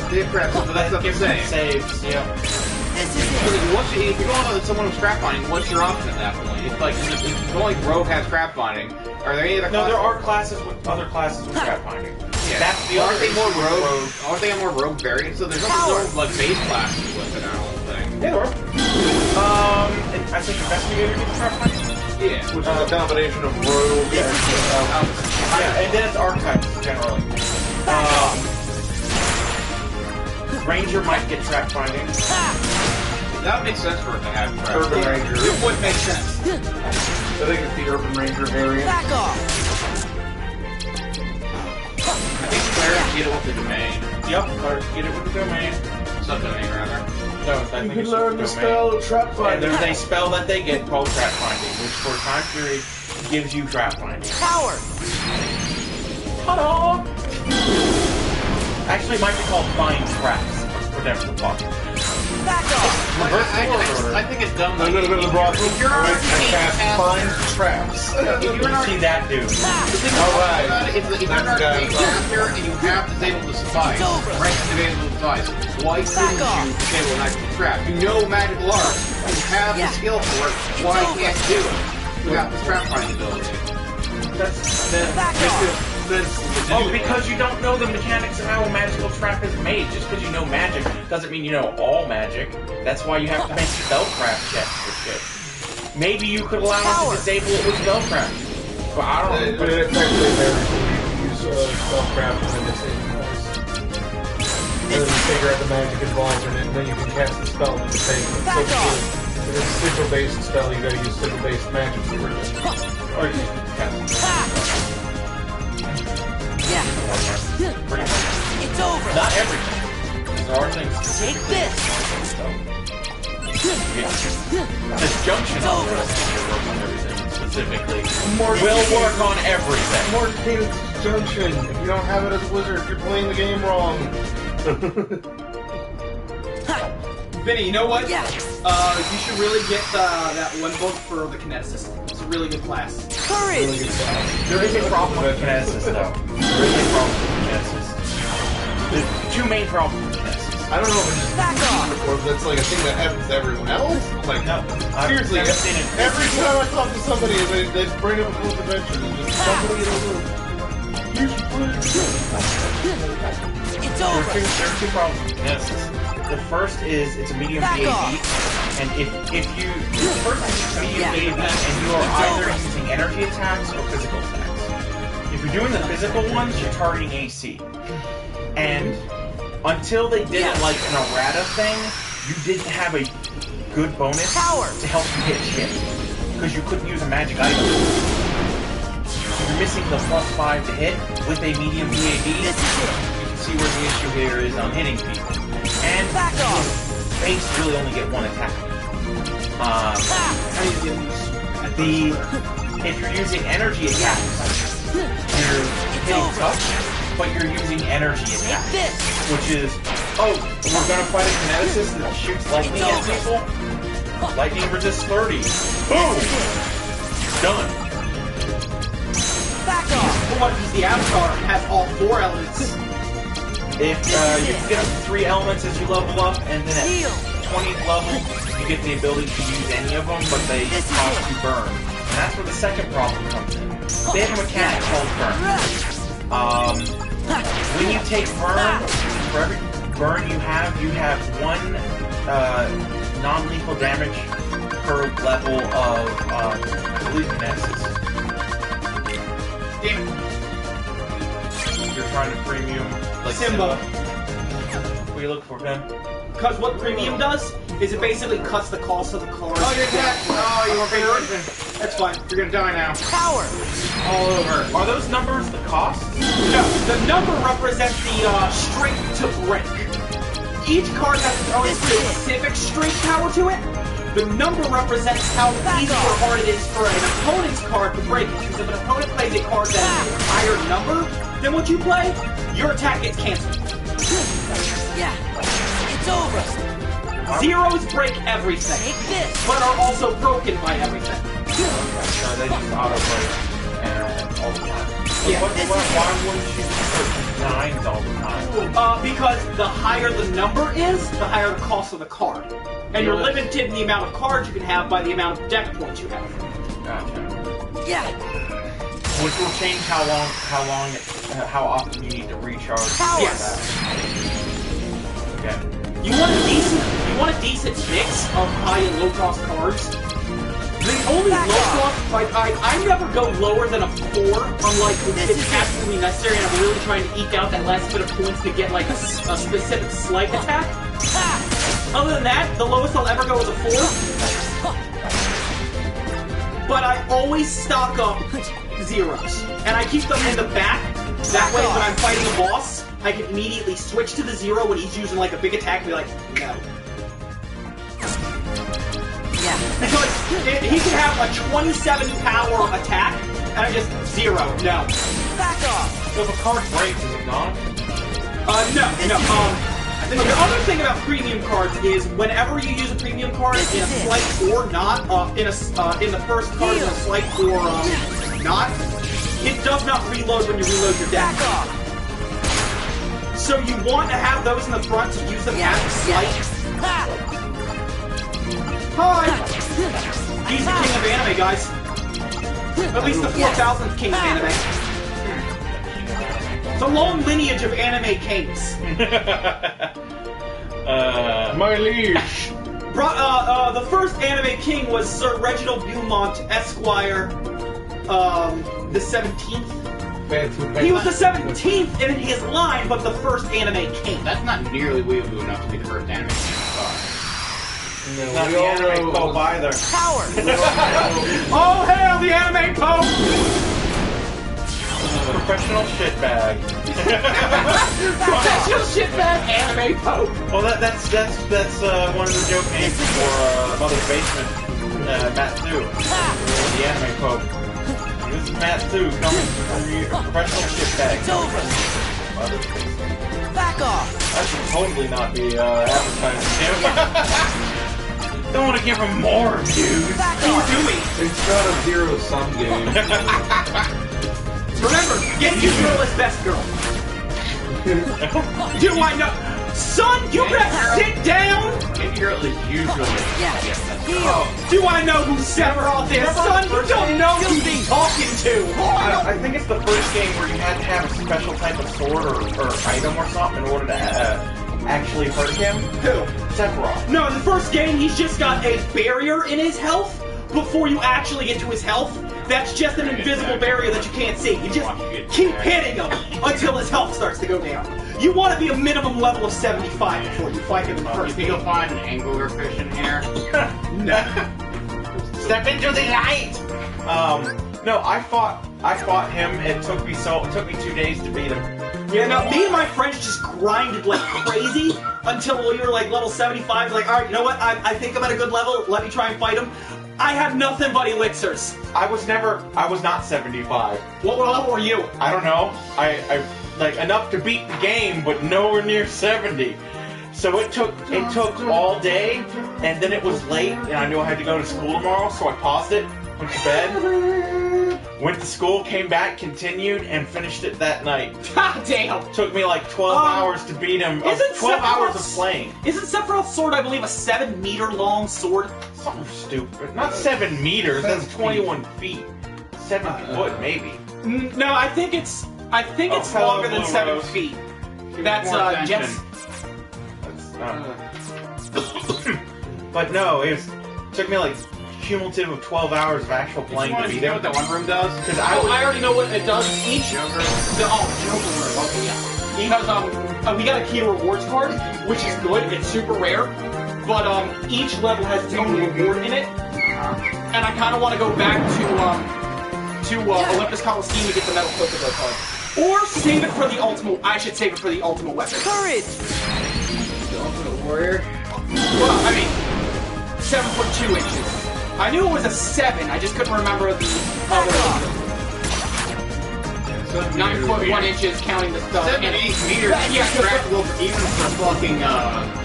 They have trap sense, but that's not the same. Saves, yeah. This is it. If you're going with someone with trap finding, what's your option at that point? It's like, if only Rogue has trap finding, are there any other classes? No, there are other classes with trap finding. Yeah. That's the Aren't other they more issue with rogue? Aren't they more rogue variants? So there's no like base classes with it, I don't think. Yeah, there are. I think investigator gets trap finding. Yeah. Which is a combination of rogue and... Yeah, and then it's archetypes, generally. Ranger might get trap finding. That would make sense for it to have trap. Urban Ranger. It would make sense. I think it's the Urban Ranger variant. Back off. I think clerics get it with the domain. Yep, or get it with the domain. Subdomain, rather. No, I think You can it's learn the the domain. spell trap And finding. there's a spell that they get called trap finding, which for a time period gives you trap finding. Power. Ta-da! Actually, it might be called find traps, or whatever the fuck. Back off. I think it's dumb. A little bit of the broad. If you're I already cast find traps. if you're You not see that, dude. Alright. If you're That's not the guy. a caster and you have disabled the device, It's over. rank disabled device, why couldn't off. you disable a magical trap? You know magical art. You have the skill for it. Why over. can't you do it? You have the trap finding ability. Oh, because you don't know the mechanics of how a magical trap is made. Just because you know magic doesn't mean you know all magic. That's why you have to make spellcraft checks for shit. Maybe you could allow him to disable it with spellcraft. But I don't know. But it technically varies. You use spellcraft and then disable it. And then you figure out the magic involved in it, and then you can cast the spell to disable it. So if it's a sigil-based spell, you gotta use sigil-based magic to bring it. Or you can cast it. Yeah. Pretty much. It's over. Not everything. There are things. Take this. This junction on everything specifically will work on everything. Morgan's Junction. If you don't have it as a wizard, you're playing the game wrong. Vinny, you know what? Yeah. You should really get that one book for the kineticist. It's a really good class. Courage. There is a problem with kinesis, though. There is a problem with kinesis. There's two main problems with kinesis. I don't know if it's Back off. or if that's like a thing that happens to everyone else. Like, No, seriously, I've never seen it. every time I talk to somebody, they bring up a cool convention. There's just somebody in the room. You should play it. It's There over. are two problems with kinesis. The first is it's a medium Back BAB, off. and if you first it's medium BAB and you are either using energy attacks or physical attacks. If you're doing the physical ones, you're targeting AC. And until they did it like an errata thing, you didn't have a good bonus Power. to help you hit shit. Because you couldn't use a magic item. You're missing the +5 to hit with a medium This BAB. is it. You can see where the issue here is on hitting people. And Back off. base really only get one attack. I need to get these. If you're using energy attacks, you're hitting touch, but you're using energy Take attacks, this. which is, oh, we're gonna fight a kineticist that shoots lightning at people. Lightning resists 30. Boom! Done. Back off. Well, what if he's the avatar and has all 4 elements? If you can get up to 3 elements as you level up, and then Heal. at 20th level, you get the ability to use any of them, but they This is cost it. you burn. And that's where the second problem comes in. They have a mechanic called burn. When you take burn, for every burn you have 1 non-lethal damage per level of, I believe, kinesis. Damn it. You're trying to premium, like Simba. What are you looking for, Ben? Because what premium does is it basically cuts the cost of the card. Oh, you're dead. Oh, you were Fair. being That's fine. You're gonna die now. Power. All over. Are those numbers the cost? No, the number represents the strength to break. Each card has its own specific strength power to it. The number represents how easy or hard it is for an opponent's card to break it. Because if an opponent plays a card that has a higher number than what you play, your attack gets canceled. Yeah. It's over. Zeros break everything, Take this. but are also broken by everything. So they just auto-break and all the time. So Yeah. why wouldn't you put 9s all the time? Because the higher the number is, the higher the cost of the card. And you're limited in the amount of cards you can have by the amount of deck points you have. Gotcha. Yeah. Which will change how often you need to recharge. Power. Yes. Okay. You want a decent mix of high and low cost cards. The only Back low off. cost, I never go lower than a 4, unlike if This it's is it. absolutely necessary and I'm really trying to eke out that last bit of points to get like a specific slight attack. Ha. Other than that, the lowest I'll ever go is a 4. But I always stock up zeros. And I keep them in the back. That way when I'm fighting a boss, I can immediately switch to the 0 when he's using like a big attack and be like, no. Yeah. Because he can have a 27 power attack, and I just 0, no. Back off. So if a card breaks, is it gone? No. The other thing about premium cards is whenever you use a premium card in a slight or not, in the first card in a slight or not, it does not reload when you reload your deck. Back off. So you want to have those in the front to use them as a slight. Ha. Hi! He's the king of anime, guys. At least the 4000th king of anime. It's a long lineage of anime kings. My liege. The first anime king was Sir Reginald Beaumont, Esquire, the 17th. He was the 17th in his line, but the first anime king. That's not nearly weeaboo enough to be the first anime king. It's not the anime Pope either. Power! Oh, hail the anime Pope! Professional shitbag. Professional shitbag anime Pope. Well, that's one of the joke names for Mother's Basement, Matsu, the anime Pope. This is Matsu coming from your professional shitbag. It's over! Mother's Basement. Back off! That should totally not be advertising him. Don't want to give him more views. Back What are off! you doing? It's not a zero-sum game. Remember, get your girl as best girl. Do I know? Son, you better sit down! Get your girl is usually. Yeah. Heal! Do I know who Sephiroth is? Son, you don't know who you're talking to! I think it's the first game where you had to have a special type of sword or item or something in order to actually hurt him. Who? Sephiroth. No, in the first game, he's just got a barrier in his health before you actually get to his health. That's just an invisible barrier that you can't see. You just keep hitting him until his health starts to go down. You want to be a minimum level of 75 before you fight him in the You first think game. you'll find an anglerfish in here? No. Step into the light. No, I fought him. It took me 2 days to beat him. Yeah, no, me and my friends just grinded like crazy until we were like level 75. Like, alright, you know what? I think I'm at a good level. Let me try and fight him. I have nothing but elixirs. I was not 75. What level were you? I don't know. I like enough to beat the game, but nowhere near 70. So it took all day, and then it was late, and I knew I had to go to school tomorrow, so I paused it, went to bed, went to school, came back, continued, and finished it that night. God damn! Took me like 12 hours to beat him. Isn't 12 hours of Sephiroth's- playing. Isn't Sephiroth's sword, I believe, a 7-meter long sword? Something stupid. Not 7 meters. That's 21 feet. 7 foot, maybe. No, I think it's hello, longer than Blue 7 Rose. feet. That's more attention. Jets. But no, it took me like cumulative of 12 hours of actual playing to You beat know him. what that one room does? Because I already know what it does. Each Joker. Joker room. Okay, yeah. Because we got a key rewards card, which is good. It's super rare, but each level has its own reward in it, and I kind of want to go back to Olympus Coliseum to get the Metal Chocobo card, or save it for the ultimate. I should save it for the ultimate weapon. Courage! The Ultimate Warrior. Well, I mean, 7 foot 2 inches. I knew it was a 7. I just couldn't remember the other. 9 foot 1 inches, counting the stuff. 7 to 8 meters is Yeah, practical even for fucking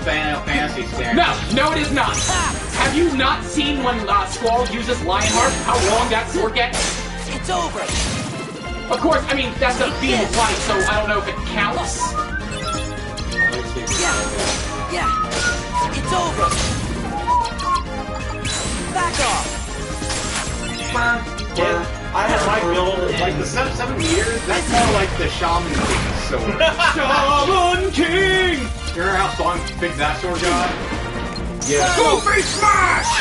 Final Fantasy standards. No, it is not. Have you not seen when Squall uses Lionheart, how long that sword gets? It's over! Of course, I mean, that's a beam of light, so I don't know if it counts. Yeah. It's over! Back off! Yeah, I had my build Like the 7 meters, that's more like the Shaman King sword. Shaman King! You remember how Song big that sword got? Yeah. Go face smash!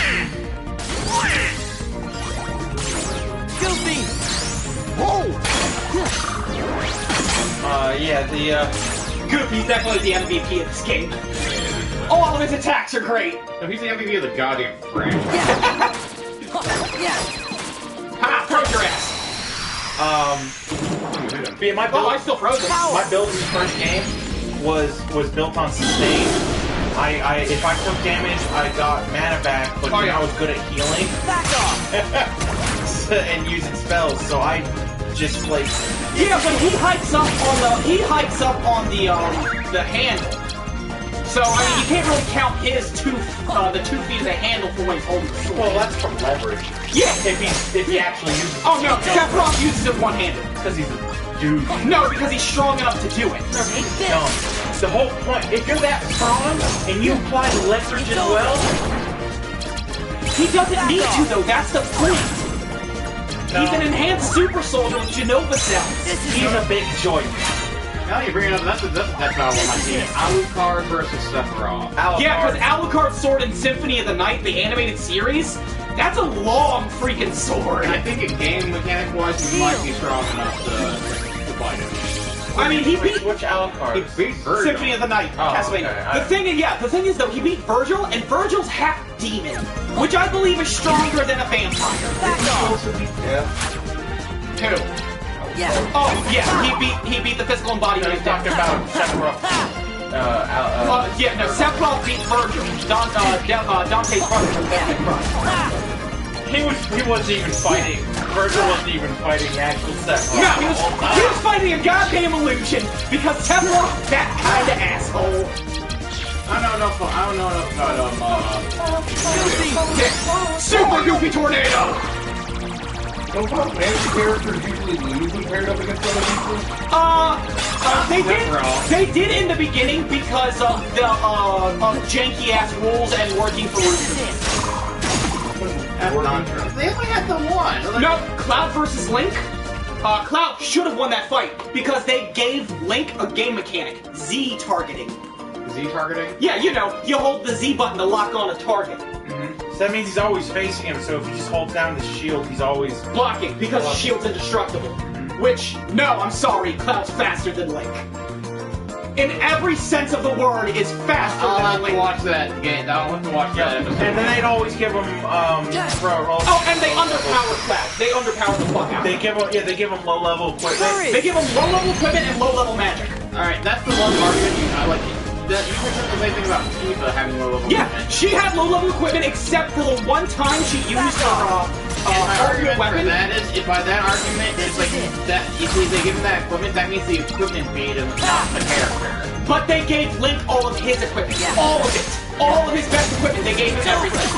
Filthy! yeah, the Goofy's definitely the MVP of this game. All of his attacks are great. No, he's the MVP of the goddamn franchise. Yeah! Ha! Froze your ass. yeah, my build, Oh, I still froze it. my build in the first game was built on sustain. If I took damage, I got mana back, but Oh, yeah. I was good at healing Back off! and using spells, so I just like Yeah, but he hikes up on the handle. So I mean, you can't really count his the 2 feet of the handle for when he's holding the sword. well, that's from leverage. Yeah. If he actually uses Oh no, Sephiroth uses it one-handed. because he's a dude. No, because he's strong enough to do it. Take this! No. The whole point, if you're that strong and you apply leverage as well, He doesn't need to though. That's the point. He's an enhanced super soldier with Genova cells. He's a big joint. Now you bring it up, that's battle one I see. Alucard versus Sephiroth. Yeah, because Alucard's sword in Symphony of the Night, the animated series, that's a long freaking sword. And I think in game mechanic-wise, he might be strong enough to fight him. I mean, he beat Which Alucard? He beat Virgil. Symphony of the Night, Oh, Castlevania. okay. The thing is though, he beat Virgil, and Virgil's half demon, which I believe is stronger than a vampire. Back off. Yeah. Two. Yeah. Oh yeah, he beat the physical embodiment. He's talking about Sephiroth. Yeah, no, Sephiroth beat Virgil, Dante's brother from Devil May Cry. He wasn't even fighting. Virgil wasn't even fighting the actual Sephiroth. No, he was fighting a goddamn illusion because Sephiroth's that kind of asshole. I don't know about Super Goofy Tornado. Don't fantasy characters usually lose when paired up against other people? They did in the beginning because of the janky ass rules and working for Rooster. That's not true. They only had the one. No, Cloud versus Link. Cloud should have won that fight because they gave Link a game mechanic, Z targeting. Z targeting? Yeah, you know, you hold the Z button to lock on a target. So that means he's always facing him, so if he just holds down the shield, he's always... Blocking, because the shield's indestructible. Which, no, I'm sorry, Cloud's faster than Link. In every sense of the word, is faster I'll than have Link. to watch that game. I'll have to watch that episode. And then they'd always give him, Oh, and they underpower Cloud. They underpower the fuck out. They give him low-level equipment. They give him low-level equipment and low-level magic. Alright, that's the one argument I like. You said the same thing about Tifa having low-level Yeah, equipment. she had low-level equipment except for the one time she used her And my argument weapon. for that is, if by that argument, it's like, that if they give him that equipment, that means the equipment made him, not the character. But they gave Link all of his equipment. All of it. All of his best equipment. They gave him everything.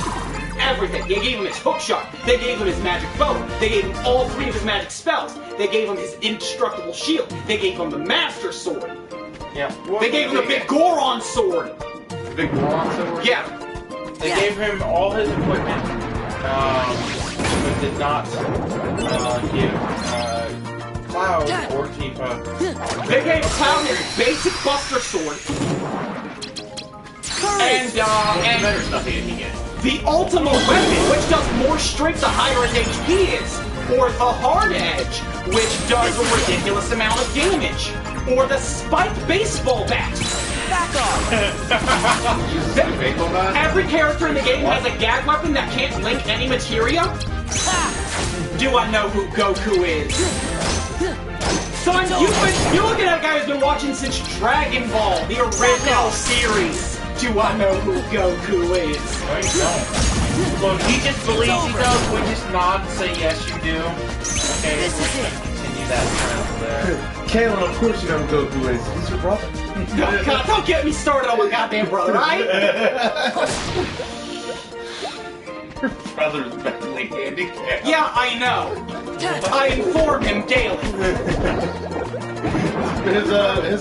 Everything. They gave him his hookshot. They gave him his magic bow. They gave him all 3 of his magic spells. They gave him his indestructible shield. They gave him the Master Sword. Yeah. They gave him the big Goron sword. Big Goron sword? Yeah. They gave him all his equipment, but did not give Cloud or Tifa. They gave Cloud his basic Buster Sword. And better stuff he get. the ultimate weapon, which does more strength the higher his HP is. Or the Hard Edge, which does a ridiculous amount of damage. Or the spiked baseball bat. Back off. Baseball bat? Every character in the game has a gag weapon that can't link any materia. Do I know who Goku is? Son, you're looking at a guy who's been watching since Dragon Ball, the original series. Do I know who Goku is? No, you don't. Look, he just believes he does. We just nod and say, yes, you do. Okay, This is it. continue that trend there. Kalen, of course you know who Goku is. He's your brother. Oh, God, don't get me started on my goddamn brother, right? Your brother's badly handicapped. Yeah, I know. I inform him daily. His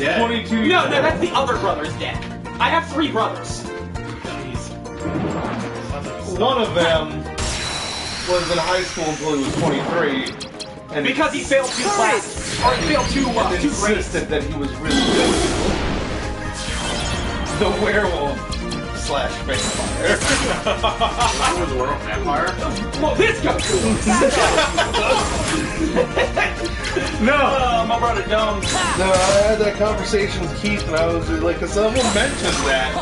Dead. 22 No, that's the other brother's dead. I have 3 brothers. One of them was in high school until he was 23. And Because he failed 2 classes. Or he failed 2 grades. insisted that he was really good. The werewolf slash vampire. Who was the world vampire? Well, this Goku. No! My brother dumb. No, I had that conversation with Keith and I was like, cause someone mentioned that.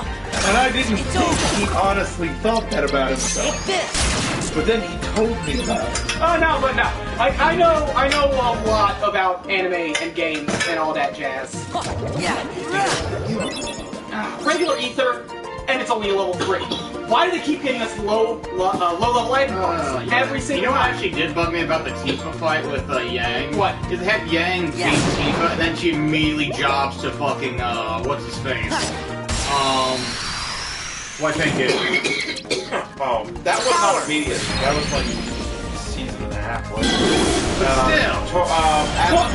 And I didn't think he honestly thought that about himself. Take this. But then he told me about it. Oh no, but no. I know a lot about anime and games and all that jazz. Yeah. Regular ether, and it's only a level 3. Why do they keep hitting us low level items every single You know what time? actually did bug me about the Tifa fight with Yang? What? Is they had Yang beat Tifa, and then she immediately jobs to fucking, what's his face? What thank you? Oh, that was not immediate. That was like a season and a half later. But still.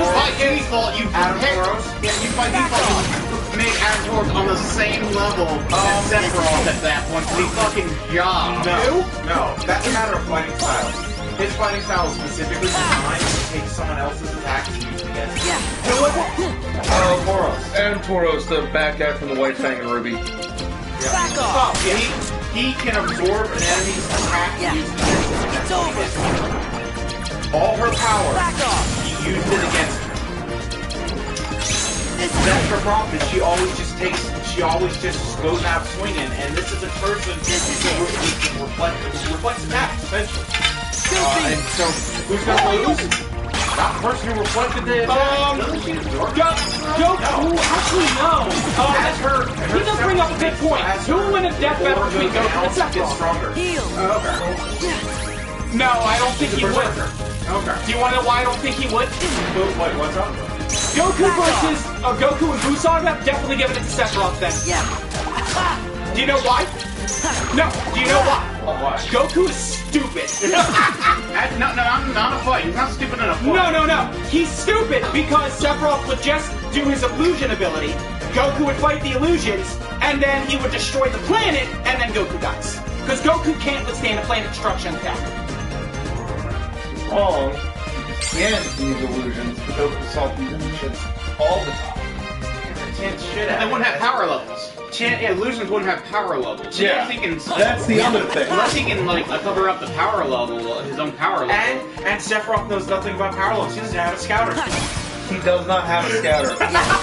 By default, you Adam picked- Rose? Yeah, you by default you made Adam Torres on the same level as Sephiroth at that point, so he fucking jobbed. No, that's a matter of fighting style. His fighting style is specifically designed to take someone else's attack and use it against him. Yeah. Tauros. And Tauros, the bad guy from the White Fang and Ruby. Back off. Oh, yeah. He can absorb an enemy's attack and use it against him. It's over. All her power, Back off. he used it against him. This That's her problem. Is she always just goes out swinging, and this is a person who reflects attacks, essentially. And so, who's gonna lose? Not the person who reflected the attack. Doesn't she absorb it? Goku, actually no. As her He does bring up a good point. Who will win a death battle between Goku and gets Sephiroth? stronger. heal. Okay. No, I don't think he would. Okay. Do you want to know why I don't think he would? Wait, what's up? Goku versus Goku and Buu Saga, definitely giving it to Sephiroth then. Yeah. Do you know why? No. Do you know why? Why? Goku is stupid. No, I'm not a fight. He's not stupid in a fight. No. He's stupid because Sephiroth would just do his illusion ability. Goku would fight the illusions, and then he would destroy the planet, and then Goku dies. Because Goku can't withstand a planet destruction attack. Wrong. Tien used illusions, but Goku saw illusions all the time. And they wouldn't have power levels. Illusions wouldn't have power levels. Yeah. Unless he can, That's the other thing. Unless he can, like, cover up the power level, his own power level. And Sephiroth knows nothing about power levels. He doesn't have a scouter. He does not have a scouter.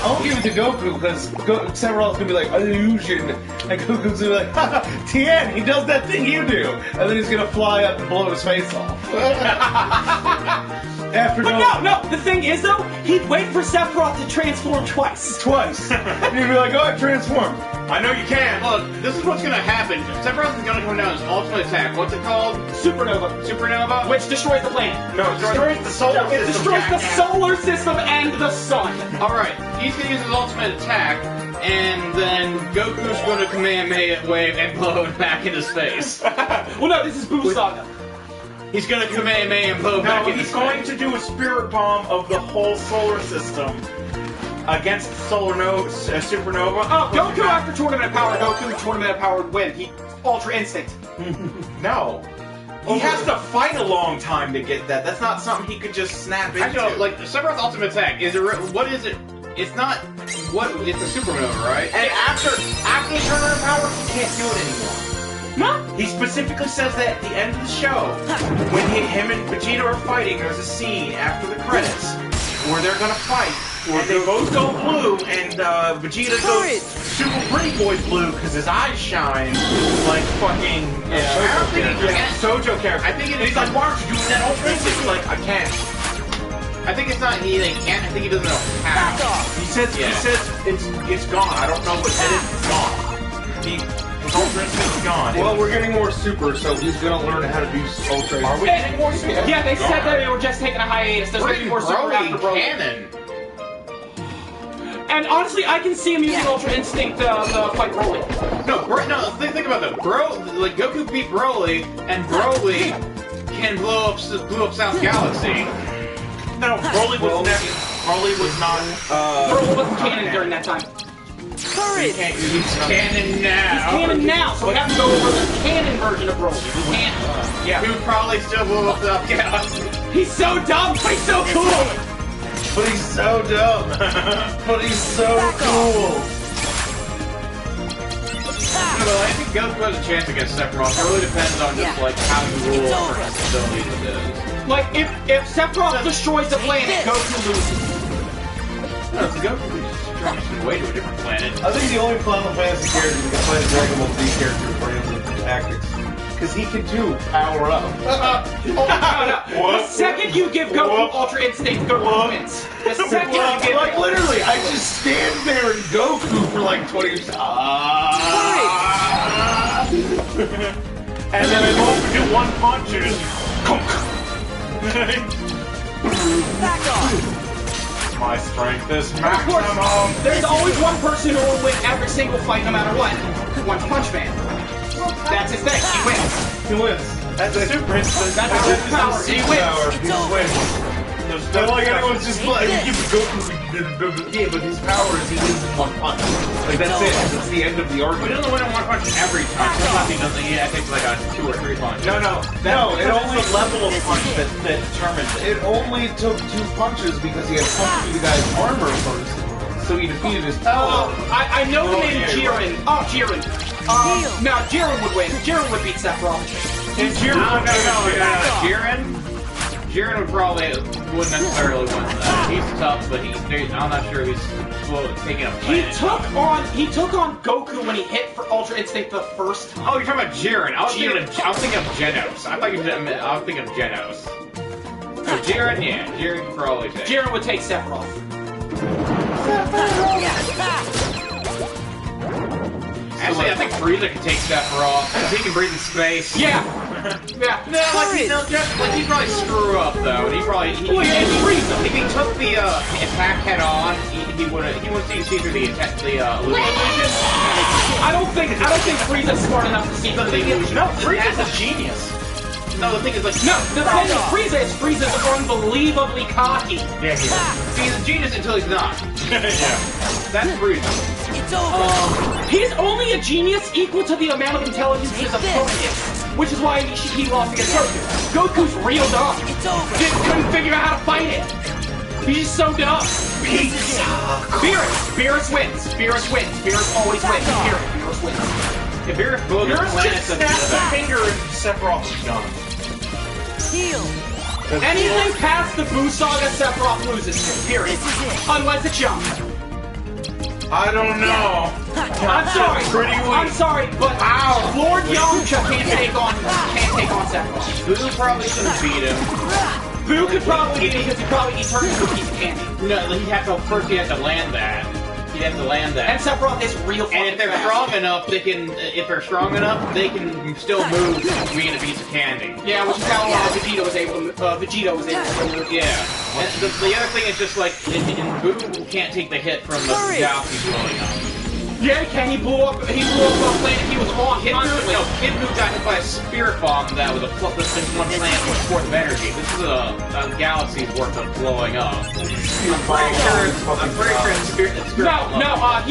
I'll give it to Goku because Sephiroth's gonna be like, illusion. And Goku's gonna be like, haha, Tien, he does that thing you do. And then he's gonna fly up and blow his face off. After But no, the thing is though, he'd wait for Sephiroth to transform twice. And he'd be like, oh, I transformed. I know you can. Look, this is what's gonna happen. Sephiroth is gonna come down his ultimate attack. What's it called? Supernova? Which destroys the planet. No, it destroys the solar It system. destroys the solar system and the sun. Alright, he's gonna use his ultimate attack, and then Goku's gonna Kamehameha wave and blow it back into space. Well, no, this is Buu Saga. He's gonna Kamehameha and blow it back No, into he's space. going to do a spirit bomb of the whole solar system against supernova. Oh, Goku after Tournament of Power, Goku Tournament of Power would win. He Ultra Instinct. No. He has to fight a long time to get that. That's not something he could just snap into. I know, like, Sephiroth's ultimate attack, what is it? It's not, it's a supernova, right? And after the tournament of power, he can't do it anymore. No? He specifically says that at the end of the show, when him and Vegeta are fighting, there's a scene after the credits where they're gonna fight, and they both go blue, and Vegeta goes super pretty boy blue because his eyes shine like fucking Sojo character. I think it is. He's like, why aren't you doing that whole thing? He's like, I can't. I think it's not he can't, I think he doesn't know how. Back off. He says it's gone. I don't know what it is. It's gone. His Ultra Instinct is gone. Well, we're getting more super, so he's gonna learn how to do Ultra. Are we getting more super? Yeah, they said that they were just taking a hiatus. There's gonna be more super after Broly. Cannon. And honestly, I can see him using Ultra Instinct to fight Broly. No, think about that. Goku beat Broly, and Broly can blow up South Galaxy. No, Broly was never. Broly was not. Broly wasn't canon during that time. Courage. He's canon now. He's canon now, so we have to go over the canon version of Broly. Canon. Yeah. He would probably still blow up South Galaxy. He's so dumb, but he's so cool. But he's so dumb. But he's so cool. Well, I think Goku has a chance against Sephiroth. It really depends on just like how you rule or abilities it is. Like, if Sephiroth destroys the planet, Goku loses. No, it's Goku who's trying to way to a different planet. I think the only Final Fantasy character who can play the Dragon Ball Z character for him with tactics. Because he can do power up. No. The second you give Goku Ultra Instinct, Goku wins. The second you give Like, literally, I just stand there and Goku for like 20 years. And then they both do one punch and just. Back off. My strength is Of course, maximum. there's always one person who will win every single fight, no matter what. One Punch Man. That's his thing. He wins. He wins. That's a super instant. That's his power. He wins. He wins. There's But no like discussion. everyone's just like, give Goku Yeah, but his power is he wins in one punch. Like, that's it. That's the end of the He argument. doesn't win in one punch every time. Sometimes he doesn't. He takes like a 2 or 3 punch. No, it only the level of punch that determines it. It only took 2 punches because he had punched through the guy's armor first, so he defeated his power. I know the name yeah, Jiren. Oh, Jiren. No, Jiren would win. Jiren would beat Sephiroth. And Jiren, Jiren would probably wouldn't necessarily win that. He's tough, but I'm not sure he's taking a He planet. took on Goku when he hit for Ultra Instinct the first time. Oh, you're talking about Jiren. I was thinking of Genos. I was thinking of Genos. So Jiren, yeah, Jiren could probably take. Jiren would take Sephiroth. Actually, I think Frieza can take Sephiroth because he can breathe in space. Yeah. Yeah. No, he'd probably screw up though. And It's Frieza. If he took the attack head on, he wouldn't see through the illusion. I don't think Frieza's smart enough to see the illusion. No, Frieza's a genius. No, the thing is like No, the thing is Frieza's unbelievably cocky. Yeah, he's a genius until he's not. Yeah. That's Frieza. It's over. He's only a genius equal to the amount of intelligence his opponent is, which is why he lost against Goku. Goku's real dumb. It's over. Just couldn't figure out how to fight it. He's just so dumb. Pizza. Beerus wins. Beerus wins. Beerus always wins. Beerus wins. If Beerus blew the Yours planets just of snaps the the finger and Sephiroth is gone. Heal. Anything past the Buu Saga, Sephiroth loses to. Period. This is it. Unless it's Jump. I don't know. I'm sorry. Pretty weak. I'm sorry, but Lord Yamcha can't take on Sephiroth. Boo probably shouldn't beat him. Buu could probably beat him because he probably turned into a piece of candy. No, he'd have to land that. He'd have to land that. And Sephiroth is real fucking And if they're fast. strong enough, they can still move being a piece of candy. Yeah, which is how Vegeta was able to move. Yeah. And the other thing is just like, Boo can't take the hit from the galaxy blowing up. Yeah, he blew up a planet he was on constantly. Kid Boo got hit by a spirit bomb that was a plus one planet with 4th of energy. This is a galaxy's worth of blowing up. I'm pretty sure it's spirit bomb.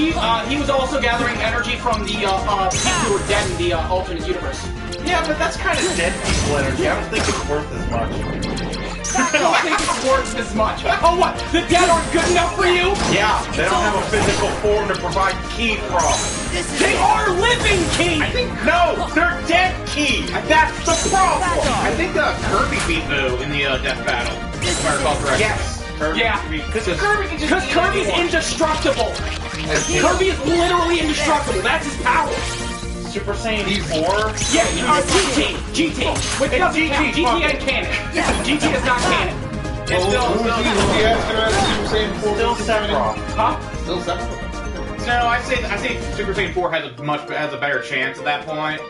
He was also gathering energy from the people who were dead in the alternate universe. Yeah, but that's kind of dead people energy. I don't think it's worth as much. I don't think it's worth as much. Oh, what? The dead aren't good enough for you? Yeah, they don't have a physical form to provide ki from. They are living ki! No, they're dead ki! That's the problem! I think Kirby beat Boo in the death battle. If I recall correctly. Yes. Yeah, because Kirby's indestructible. Kirby is literally indestructible. That's his power. Super Saiyan 4? Yeah, GT. Which doesn't count. GT ain't canon. GT is not canon. It's Still Sephiroth. Huh? Still Sephiroth. No, I say Super Saiyan 4 has a better chance at that point.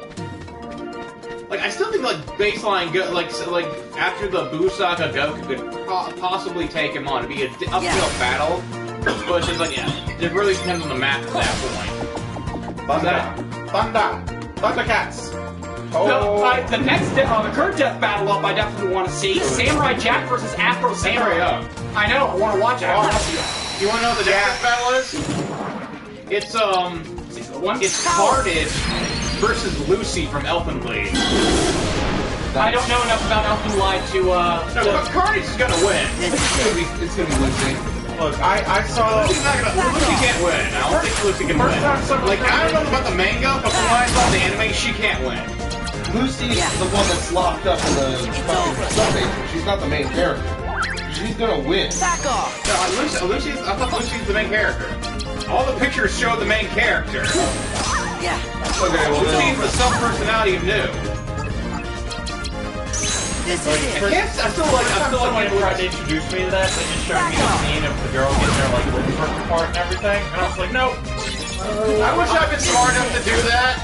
Like, I still think, like, baseline, like after the Buu Saga, Goku could possibly take him on. It'd be an uphill battle, but it's just like, it really depends on the map at that point. Thundercats! The next, the current death battle up, I definitely want to see Samurai Jack versus Afro Samurai. I know, I want to watch it. You want to know what the death battle is? It's Carnage versus Lucy from Elfen Lied. I don't know enough about Elfen Lied to, No, but Carnage is gonna win. It's gonna be Lucy. Look, I saw... Lucy can't win. I don't think Lucy can win. I don't know about the manga, but from what I saw in the anime, she can't win. Lucy's the one that's locked up in the fucking substation. She's not the main character. She's gonna win. Back off. No, I thought Lucy's the main character. All the pictures show the main character. Yeah. Okay, well Lucy's the self-personality of New. This is it. I still like Someone tried to introduce me to that, they just showed me the scene of the girl getting her, like, lip apart and everything, and I was like, nope. I wish I'd been smart enough to do that.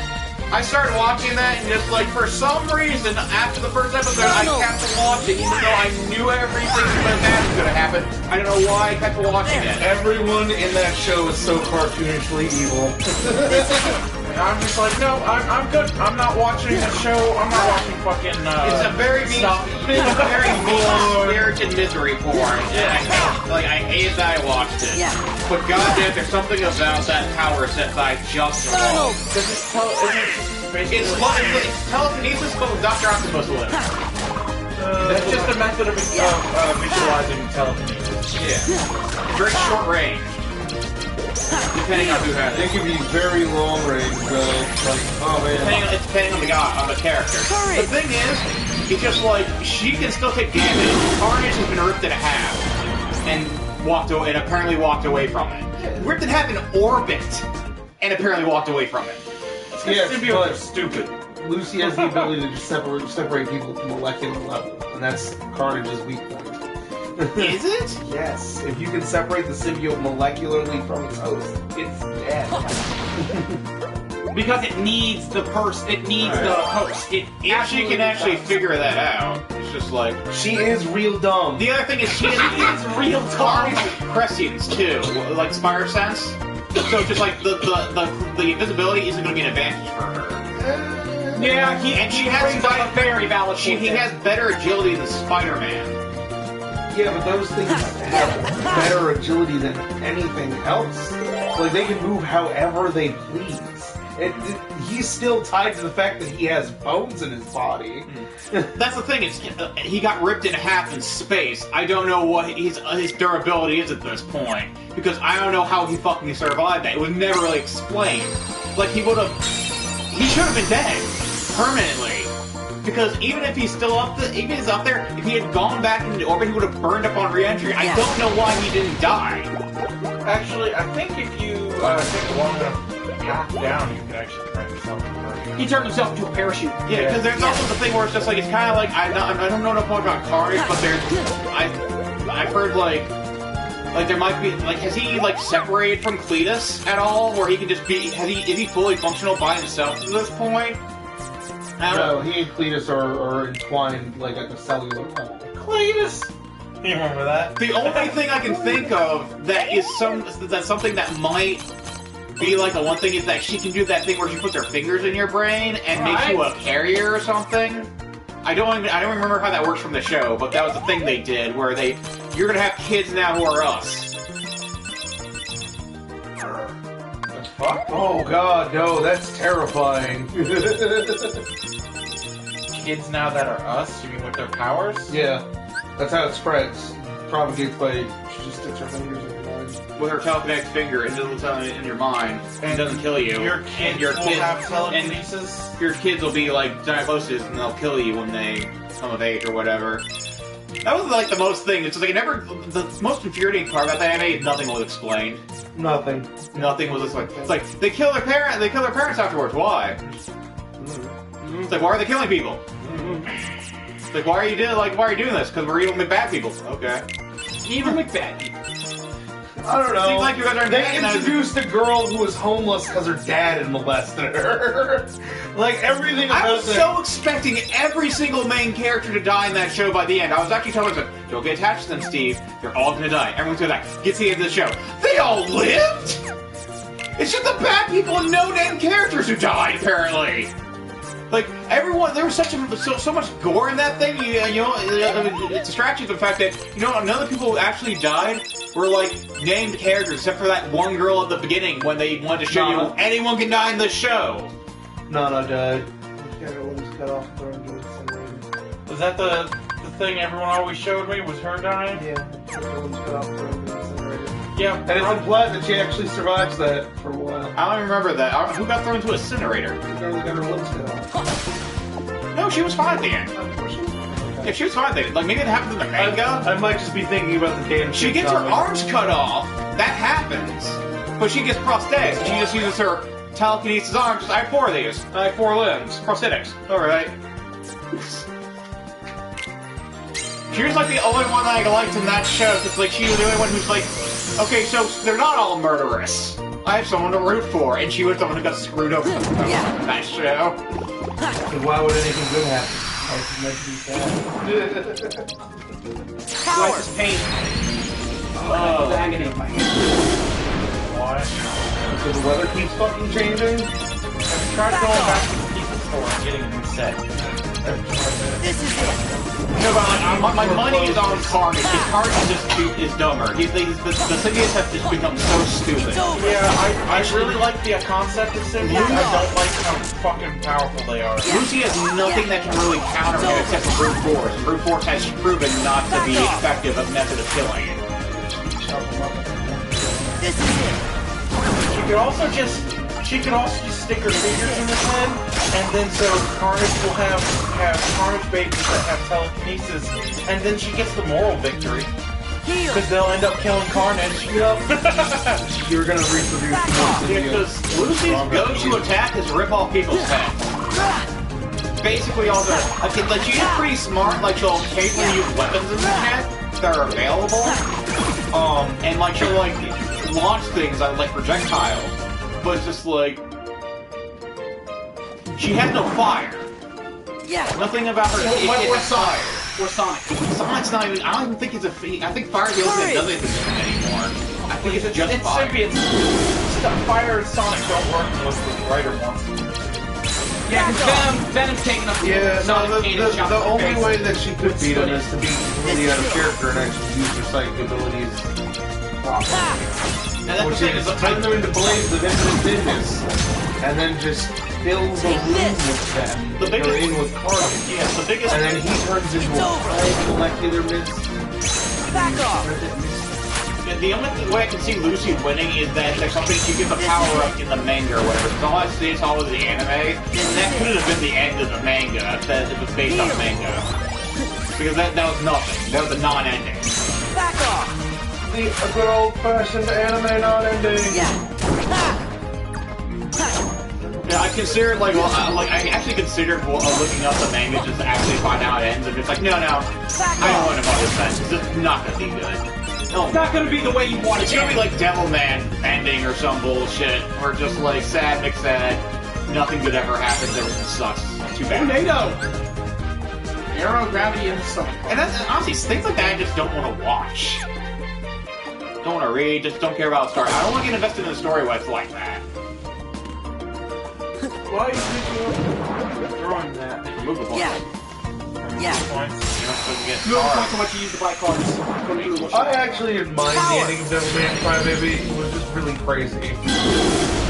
I started watching that, and just like, for some reason, after the first episode, I kept watching, even though I knew everything that was going to happen. I don't know why I kept watching it. everyone in that show is so cartoonishly evil. I'm just like, no, I'm good. I'm not watching the show. I'm not watching fucking. It's a very mean-spirited misery porn. I hate that I watched it. Yeah. But goddamn, there's something about that power set that I just Arnold. love. Does it tell? It's telekinesis, but with Dr. Octopus with it. That's just a method of visualizing telekinesis. Yeah. Very short range. Depending on who has It it. can be very long range, though. Like, oh man. It's depending on the guy, on the character. Hurry. The thing is, it's just like, she can still take damage. Carnage has been ripped in half. And apparently walked away from it. Ripped in half in orbit. And apparently walked away from it. Yes, Symbiotes are but stupid. Lucy has the ability to just separate people at the molecular level, and that's Carnage's weak point. Is it? Yes, if you can separate the symbiote molecularly from its host, it's dead. Because it needs the person, it needs the host. It If she can actually figure that out, it's just like... She is real dumb. The other thing is she is real Carnage prescience, too. Like Spire Sense. So just like, the invisibility isn't going to be an advantage for her. Yeah, She has brings up a very valid point. He has better agility than Spider-Man. Yeah, but those things have better agility than anything else. Like, they can move however they please. He's still tied to the fact that he has bones in his body. That's the thing, he got ripped in half in space. I don't know what his durability is at this point. Because I don't know how he fucking survived that. It was never really explained. Like, he should have been dead. Permanently. Because even if he's still up there, if he had gone back into orbit, he would have burned up on re-entry. I don't know why he didn't die. Actually, I think if you take a long enough path down, you can actually turn yourself into a He turned himself into a parachute. Yeah, because there's also the thing where it's just like, it's kind of like, I don't know enough about Carnage, but I've heard like there might be, like, has he, like, separated from Cletus at all? Where he can just be, is he fully functional by himself at this point? No, he and Cletus are entwined, like, at the cellular level. Cletus! You remember that? The only thing I can think of that is something that might be like the one thing is that she can do that thing where she puts her fingers in your brain and makes you a carrier or something. I don't remember how that works from the show, but that was the thing they did where you're gonna have kids now who are us. Fuck? Oh god, no, that's terrifying. Kids now that are us? You mean with their powers? Yeah, that's how it spreads. Propagates by, she just sticks her fingers in your mind. With her telekinetic finger in your mind, and it doesn't kill you. Your kids will have telekinesis? Your kids will be like diagnosis and they'll kill you when they come of age or whatever. That was like the most thing. It's like the most infuriating part about the anime. Nothing was explained. Nothing. Nothing was explained. It's like they kill their parents afterwards. Why? It's like, why are they killing people? It's like, why are you doing this? Because we're evil McBad people. Okay. Evil McBad people. I don't know. Seems like you guys are they introduced a girl who was homeless because her dad had molested her. Like, everything about I was so expecting every single main character to die in that show by the end. I was actually telling myself, don't get attached to them, Steve. They're all gonna die. Everyone's gonna die. Get to the end of the show. They all lived? It's just the bad people and no-name characters who died, apparently. Like, everyone, there was so much gore in that thing, you know, it distracts you from the fact that, you know, none of the people who actually died were, like, named characters, except for that one girl at the beginning when they wanted to show you anyone can die in the show. Nana died. Cut off and thrown into the incinerator. Was that the thing everyone always showed me? Was her dying? Yeah, cut off and thrown into the incinerator. Yeah. And it's implied that she actually survives that for a while. I don't remember that. Who got thrown into an incinerator? She barely got her limbs cut off. No, she was fine at the end. Yeah, she was fine at the end. Like, maybe it happened in the manga? I might just be thinking about the damn She gets her arms cut off. That happens. But she gets prosthetics. She just uses her telekinesis arms. I have 4 of these. I have 4 limbs. Prosthetics. Alright. She was like the only one that I liked in that show. Because, like, she was the only one who's like, okay, so they're not all murderous. I have someone to root for. And she was the one who got screwed over in that show. And why would anything good happen? I was meant to be sad. Life is pain. Oh. The agony of my hand. Why? So the weather keeps fucking changing. tried going back to the people store and getting a new set. This is it. No, but my money is on Carnage. Carnage is dumber. The symbiotes have just become so stupid. It's over. Yeah, I really like the concept of symbiotes. I don't like how fucking powerful they are. Lucy has nothing that can really counter him except for brute force. Brute force has proven not to be effective a method of killing it. This is it. She could also just stick her fingers in his head, and then so Carnage will have Carnage babies that have telekinesis, and then she gets the moral victory. Heal. Because they'll end up killing Carnage. You're gonna reproduce more Because Lucy's go-to attack is rip off people's heads. Basically all the... Okay, like, she's pretty smart, like, she'll occasionally use weapons in the head that are available. And, like, she'll, like, launch things like projectiles. But it's just like... She has no fire. Yeah. Nothing about her... Or Sonic. Or Sonic. Sonic's not even... I don't even think it's a feat. I think Fire's the only thing that does anything anymore. I think it's just fire. Symbiotes. Fire and Sonic don't work unless the writer wants them. Yeah, because Venom's taking up the only way that she could beat him is to be really out of character and actually use her psychic abilities properly. And that's Which the thing is is, turn them into blades of infinite goodness, and then just fill the room with them. The biggest- They're in with Carnage. yeah, the biggest... And then he turns into a giant molecular mist. Back off. The only way I can see Lucy winning is that there's something she gets a power up in the manga or whatever. Because all I see is all of the anime, and that could have been the end of the manga if it was based on manga. Because that was nothing. That was a non-ending. Back off. A good old-fashioned anime non-ending. Yeah. Yeah, I considered I actually considered looking up the manga just to actually find out how it ends, and it's like, no, I don't want to know this ends. It's just not gonna be good. No, It's not gonna be the way you want it it's to gonna be. be like Devilman ending or some bullshit, or just like sad McSad, nothing good ever happens, everything sucks. Too bad. Tornado! Aero, gravity, and stomach. And that's, honestly, things like that I just don't want to watch. Don't want to read, just don't care about the story. I don't want to get invested in a story where it's like that. Why is it throwing that? Remove the points. Yeah. Points. You're not supposed to get You don't cards. talk so much you use the black cards. I actually didn't mind the ending of Devilman Crybaby. It was just really crazy.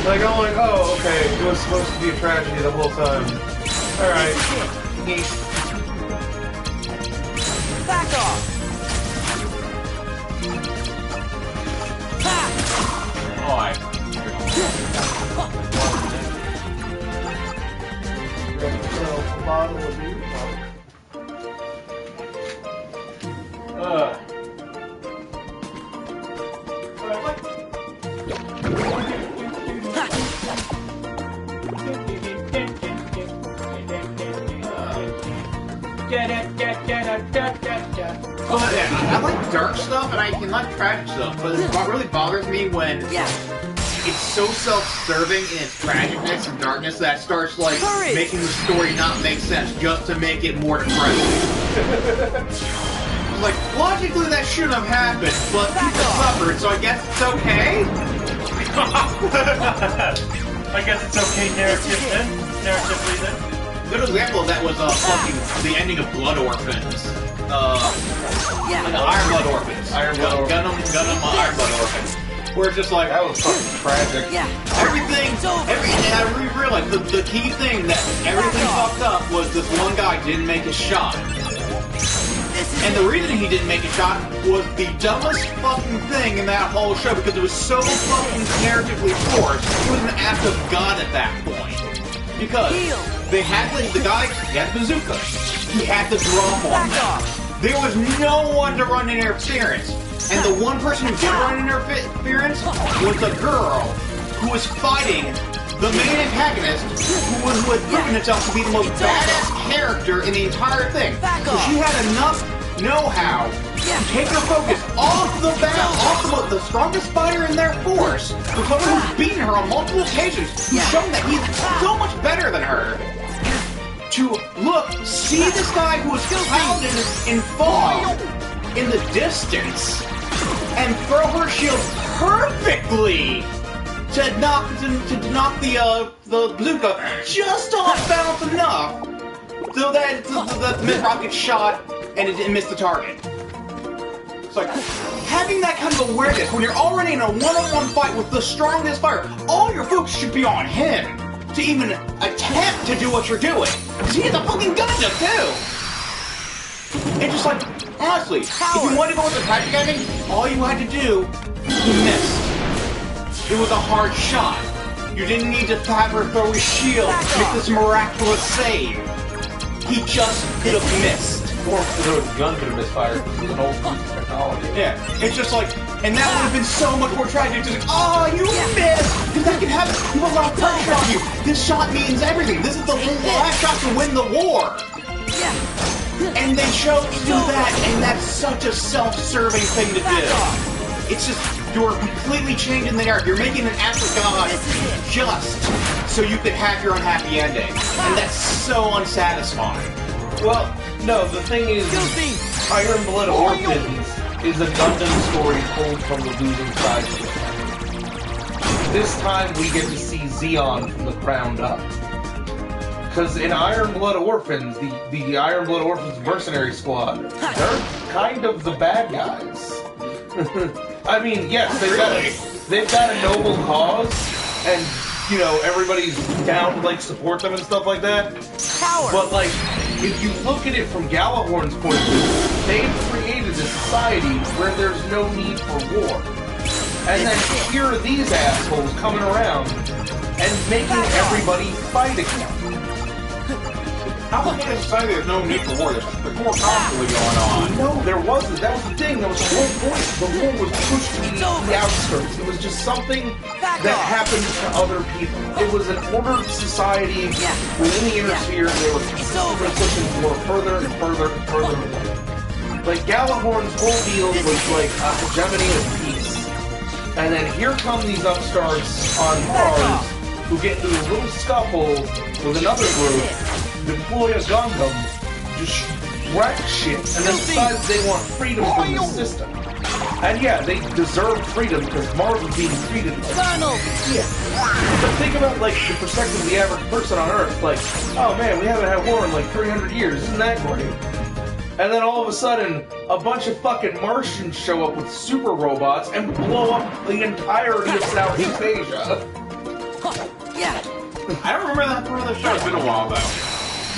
Like, I'm like, oh, okay, it was supposed to be a tragedy the whole time. Alright. Back off. Alright. A bottle of beer. But yeah, I like dark stuff and I can like tragic stuff, but what really bothers me when Yeah. it's so self-serving in its tragicness and darkness that it starts like Courage. making the story not make sense just to make it more depressing. Like, logically that shouldn't have happened, but people suffered, so I guess it's okay? I guess it's okay narratively then. A good example of that was fucking the ending of Blood Orphans. Yeah. Like Iron Blood Orphans. Iron Blood Orphans. Gundam Iron Blood Orphans. Where it's just like, That was fucking tragic. Yeah. everything, and I realized the key thing that everything fucked up was this one guy didn't make a shot. And the reason he didn't make a shot was the dumbest fucking thing in that whole show because it was so fucking narratively forced. It was an act of God at that point. Because they had the guy, he had a bazooka. He had the drum on him. There was no one to run interference. And the one person who did run interference was a girl who was fighting the main antagonist who had proven itself to be the most badass character in the entire thing. So she had enough know-how to take her focus off the battle, off the strongest fighter in their force, the someone who's beaten her on multiple occasions, who's shown that he's so much better than her, to look, see this guy who was pounded in fog in the distance, and throw her shield perfectly to knock the bazooka just off balance enough so that the mid-rock gets shot and it didn't miss the target. It's like having that kind of awareness when you're already in a one-on-one fight with the strongest fighter. All your focus should be on him to even attempt to do what you're doing. Because he has a fucking Gundam too. And just like honestly, if you wanted to go with the tragic ending, all you had to do, he missed. It was a hard shot. You didn't need to have her throw his shield, make this miraculous save. He just could have missed. Or the gun could have misfired because it was an old piece of technology. Yeah, it's just like, and that would have been so much more tragic. Just like, oh, you missed! Because that can happen. You have a lot of pressure on you. This shot means everything. This is the last shot to win the war. And they chose to do that, and that's such a self-serving thing to do. It's just, you're completely changing the narrative. You're making an act of God just so you could have your unhappy ending. And that's so unsatisfying. Well, no, the thing is, Iron Blood Orphans is a Gundam story told from the losing side of it. This time we get to see Zeon from the ground up. Because in Iron Blood Orphans, the Iron Blood Orphans mercenary squad, they're kind of the bad guys. I mean, yes, they've got a noble cause, and you know everybody's down to like support them and stuff like that. But like, if you look at it from Galahorn's point of view, they've created a society where there's no need for war. And then here are these assholes coming around and making everybody fight again. How about in a society there's no need for war? There's war constantly going on. No, there wasn't. That was the thing. That was the whole point. The war was pushed to the outskirts. It was just something that happened to other people. It was an ordered society within the inner sphere. They were consistently pushing war further and further and further away. Like Galahorn's whole deal was like a hegemony of peace. And then here come these upstarts on Mars who get into a little scuffle with another group, deploy a Gundam, just wreck shit, and then decide they want freedom from the system. And yeah, they deserve freedom because Mars was being treated like But think about like the perspective of the average person on Earth, like, oh man, we haven't had war in like 300 years, isn't that great? And then all of a sudden, a bunch of fucking Martians show up with super robots and blow up the entirety of Southeast Asia. I don't remember that part of the show. It's been a while though.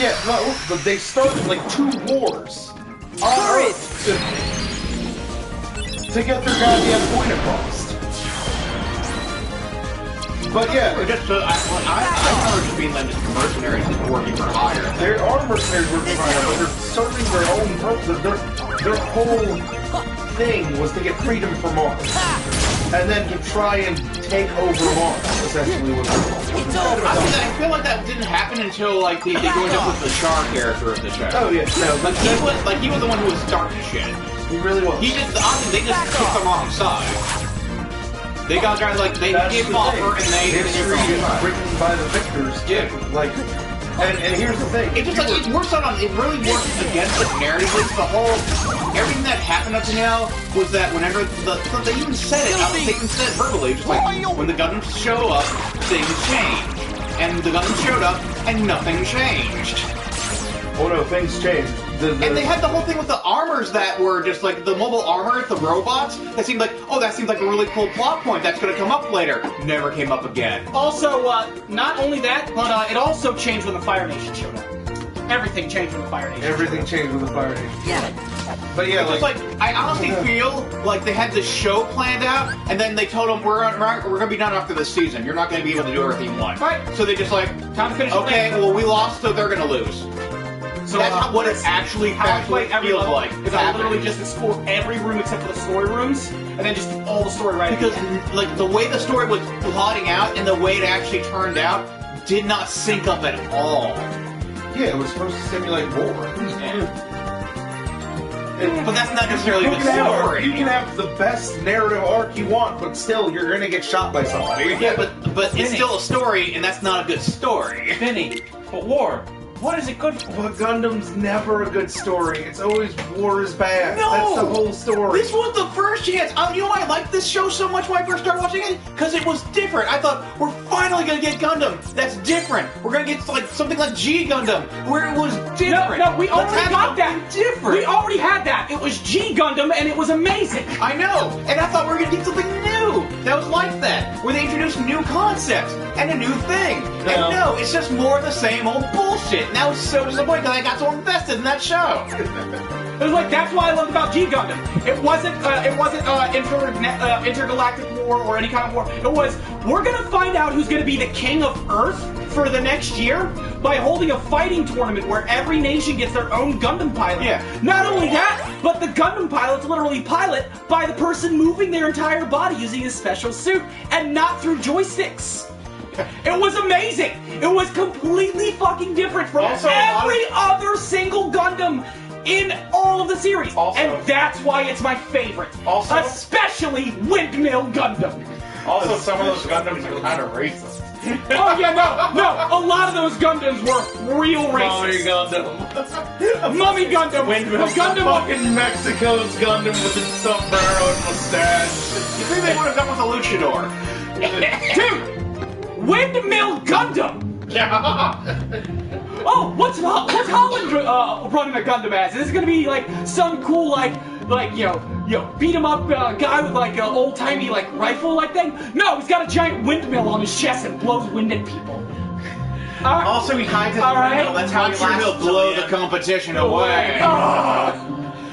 Yeah, no, but they started like 2 wars on Earth to get their goddamn point across. But yeah, I remember just being like just mercenaries working for hire. There are mercenaries working for hire, but they're serving their own purpose. Their whole thing was to get freedom from Mars. And then to try and take over Mars, essentially what it's all. I feel like that didn't happen until like they joined up with the Char character of the show. Oh yeah, no, he was the one who was starting shit. He really was. He just honestly, they just kicked the wrong side. They got guys like they gave him offer and they written by the victors. Yeah, like. And here's the thing. It just like it works out on. It really works against the narrative. It's the whole everything that happened up to now was that whenever they even said it. They even said it verbally. Just like when the Gundams show up, things change, and the Gundams showed up, and nothing changed. Oh no, things changed. And they had the whole thing with the armors that were just like the mobile armor, the robots. That seemed like, oh, that seems like a really cool plot point that's going to come up later. Never came up again. Also, not only that, but it also changed when the Fire Nation showed up. Everything changed when the Fire Nation Everything changed when the Fire Nation showed up. But yeah, like I honestly feel like they had the show planned out, and then they told them we're going to be done after this season. You're not going to be able to do everything you want. Right. So they just like, time to finish. Okay, well we lost, so they're going to lose. So that's what it actually feels like. Because I literally just explore every room except for the story rooms, and then just all the story right. Because like the way the story was plotting out and the way it actually turned out did not sync up at all. Yeah, it was supposed to simulate war. But that's not necessarily the story. You can have the best narrative arc you want, but still, you're going to get shot by somebody. Yeah, but it's still a story, and that's not a good story. Vinny, but war. What is it good for? But Gundam's never a good story. It's always war is bad. No! That's the whole story. This was the first chance. You know why I liked this show so much when I first started watching it? Because it was different. I thought, we're finally going to get Gundam. That's different. We're going to get like something like G Gundam, where it was different. No, we Let's already have got something that. different. We already had that. It was G Gundam, and it was amazing. I know, and I thought we were going to get something new that was like that, where they introduced new concepts and a new thing. And no, it's just more of the same old bullshit. And that was so disappointing because I got so invested in that show. It was like, that's what I loved about G Gundam. It wasn't intergalactic war or any kind of war. It was, we're gonna find out who's gonna be the king of Earth for the next year by holding a fighting tournament where every nation gets their own Gundam pilot. Yeah. Not only that, but the Gundam pilots literally pilot by the person moving their entire body using a special suit and not through joysticks. It was amazing. It was completely fucking different from Also, every other single Gundam in all of the series. Also- And that's why it's my favorite. Also- Especially Windmill Gundam. Also, some of those Gundams are kind of racist. Oh yeah, no. A lot of those Gundams were real Mommy racist. Gundam. Mummy Gundam. Windmill The Gundam Fucking Mexico's Gundam with its sombrero and mustache. You think they would have done with a luchador? Dude! Windmill Gundam! Oh, what's Holland running a Gundam as? Is this gonna be like some cool beat 'em up guy with like an old timey like rifle like thing? No, he's got a giant windmill on his chest and blows wind at people. Also, he hides his All right. windmill. That's how I'm sure he'll blow the competition away.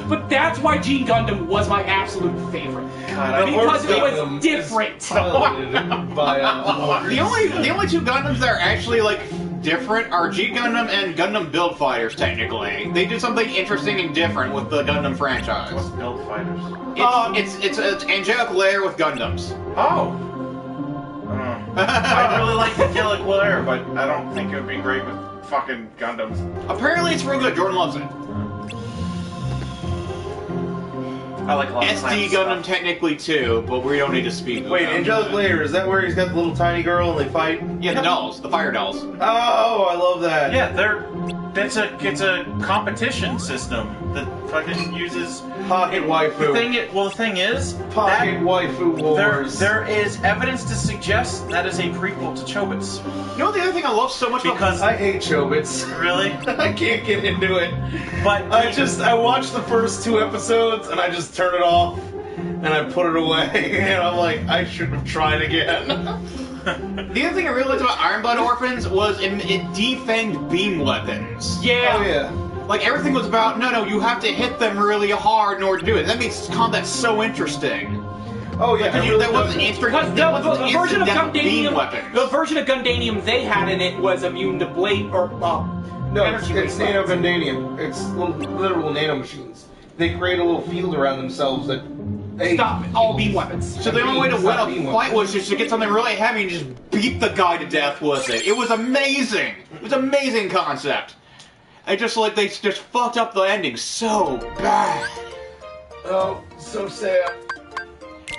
But that's why G Gundam was my absolute favorite. God, Because it Gundam was different. is piloted by The only two Gundams that are actually like different are G Gundam and Gundam Build Fighters. Technically, they did something interesting and different with the Gundam franchise. What's Build Fighters? It's Angelic Lair with Gundams. Oh. I really like the Angelic Lair, but I don't think it would be great with fucking Gundams. Apparently, it's real good. Jordan loves it. I like a lot of SD science Gundam stuff. technically too, but we don't need to speak. Wait, about it. Angelic Lair, is that where he's got the little tiny girl and they fight? Yeah, the dolls, the fire dolls. Oh, I love that. Yeah, it's a competition system that fucking uses Pocket waifu. The thing is, Pocket waifu wars. there is evidence to suggest that is a prequel to Chobits. You know the other thing I love so much Because I hate Chobits. really, I can't get into it. but I watched the first 2 episodes and I just turn it off and I put it away and I'm like, I should have tried again. The other thing I really liked about Iron Blood Orphans was it defanged beam weapons. Yeah. Oh yeah. Like everything was about no, you have to hit them really hard in order to do it. That makes combat so interesting. Oh yeah. That wasn't Because the version of Gundanium, the version of Gundanium they had in it was immune to blade or No, energy it's waste nano weapons. Gundanium. It's literal nanomachines. They create a little field around themselves that Stop all beam weapons. So the only way to win Stop a beam fight was just to get something really heavy and just beat the guy to death with it. It was amazing. It was an amazing concept. I just like they just fucked up the ending so bad. Oh, so sad.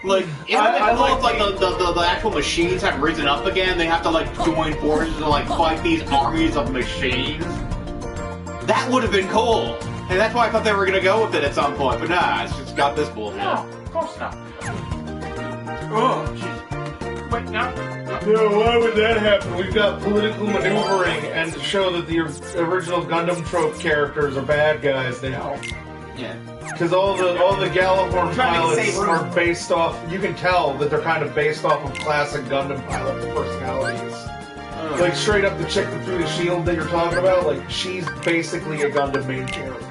Like, I like like the actual machines have risen up again. They have to like join forces to like fight these armies of machines. That would have been cool, and that's why I thought they were gonna go with it at some point. But nah, it's just got this bullshit. no, of course not. Oh, jeez. Wait, no. Yeah, why would that happen? We've got political maneuvering and to show that the original Gundam trope characters are bad guys now. Yeah. Because all the Galahorn Trying to pilots save room. are based off. You can tell that they're kind of based off of classic Gundam pilot personalities. Like straight up the chick that threw the shield that you're talking about. Like she's basically a Gundam main character.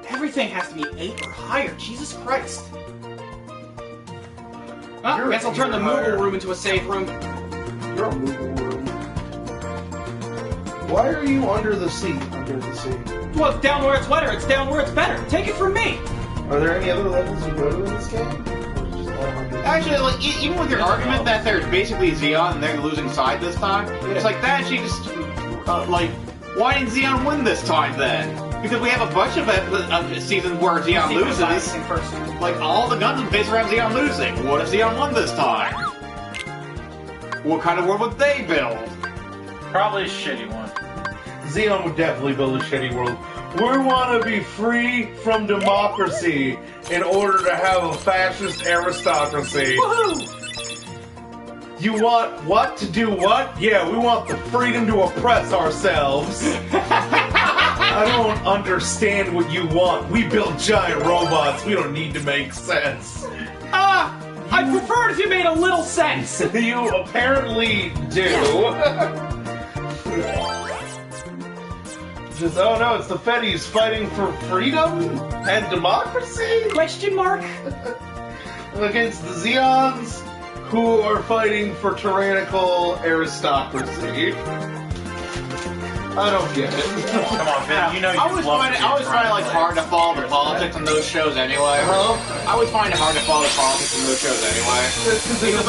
Everything has to be 8 or higher. Jesus Christ. Well, I guess I'll turn the Moogle room into a safe room. You're a Moogle room. Why are you under the sea? Under the sea. Well, it's down where it's wetter. It's down where it's better. Take it from me. Are there any other levels you go to in this game? Or is it just all under the sea? Actually, like even with your argument that there's basically Xeon and they're the losing side this time, it's like that. She just like, why didn't Xeon win this time then? Because we have a bunch of seasons where Xeon loses. Like all the Gundams based around Xeon losing. What if Xeon won this time? What kind of world would they build? Probably a shitty one. Xeon would definitely build a shitty world. We want to be free from democracy in order to have a fascist aristocracy. Woohoo! You want what to do what? Yeah, we want the freedom to oppress ourselves. I don't understand what you want. We build giant robots. We don't need to make sense. I prefer if you made a little sense. You apparently do. Just, oh no, it's the Fetties fighting for freedom and democracy? Question mark? Against the Xeons, who are fighting for tyrannical aristocracy. I don't get it. Come on, Vin. You know you I always find it like hard to follow the politics in those shows anyway. I always find it hard to follow the politics in those shows anyway. Because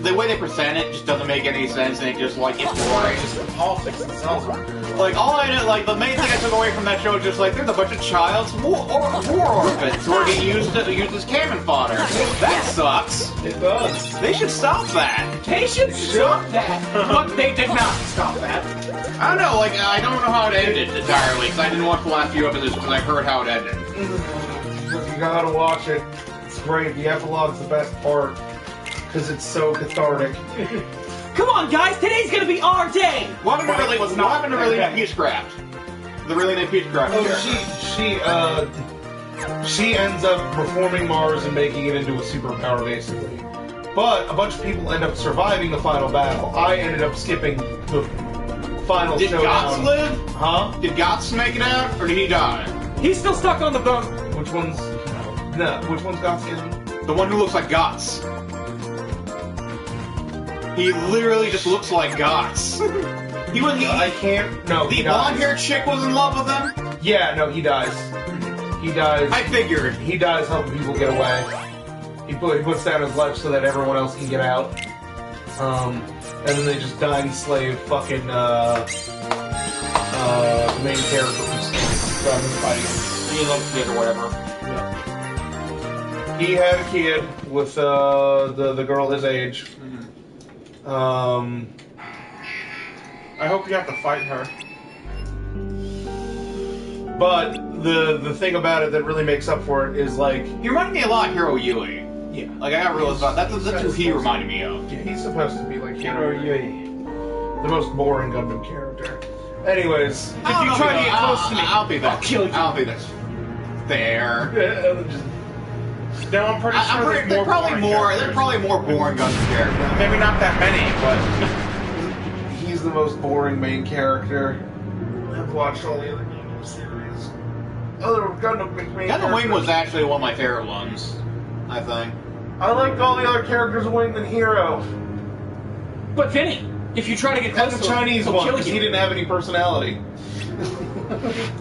the way they present it just doesn't make any sense, and it just like it's boring. The politics themselves aren't good. Like all I know, like the main thing I took away from that show is just like there's a bunch of child's war orphans who are getting used as cannon fodder. That sucks. It does. They should stop that. They should stop that. But they did not stop that. I don't know, like, I don't know how it ended entirely, because I didn't watch the last few episodes because I heard how it ended. You gotta watch it. It's great. The epilogue's the best part. Because it's so cathartic. Come on, guys. Today's gonna be our day. What happened to really Peachcraft? The really named Peachcraft. Oh, she ends up reforming Mars and making it into a superpower, basically. But a bunch of people end up surviving the final battle. I ended up skipping the final Did showdown. Gotts live? Huh? Did Gotts make it out, or did he die? He's still stuck on the boat. Which one's... No, which one's Gotts again? The one who looks like Gotts. He literally just looks like Gotts. I can't... No, The blonde-haired chick was in love with him? Yeah, no, he dies. He dies. I figured. He dies helping people get away. He puts down his life so that everyone else can get out. And then they just die and slave fucking, the main character who's fighting. He loves kid or whatever. Yeah. He had a kid with, the girl his age. I hope you have to fight her. But the thing about it that really makes up for it is, like... He reminded me a lot of Hiro Yui. Yeah. Like, I got realized that's who he reminded me of. Yeah, he's supposed to be like Hiro Yui, the most boring Gundam character. Anyways, If you try to get close to me, I'll be that. I'll kill you. I'll be this. There. No, I'm pretty sure there's They're probably boring more boring Gundam characters. Maybe not that many, but he's the most boring main character. I've watched all the other Gundam series. Other Gundam main Gundam Wing was characters. actually one of my favorite ones, I think. I liked all the other characters of Wing than Hero. But Vinny, if you try to get And close the to him, Chinese he'll one, kill because you. he didn't have any personality.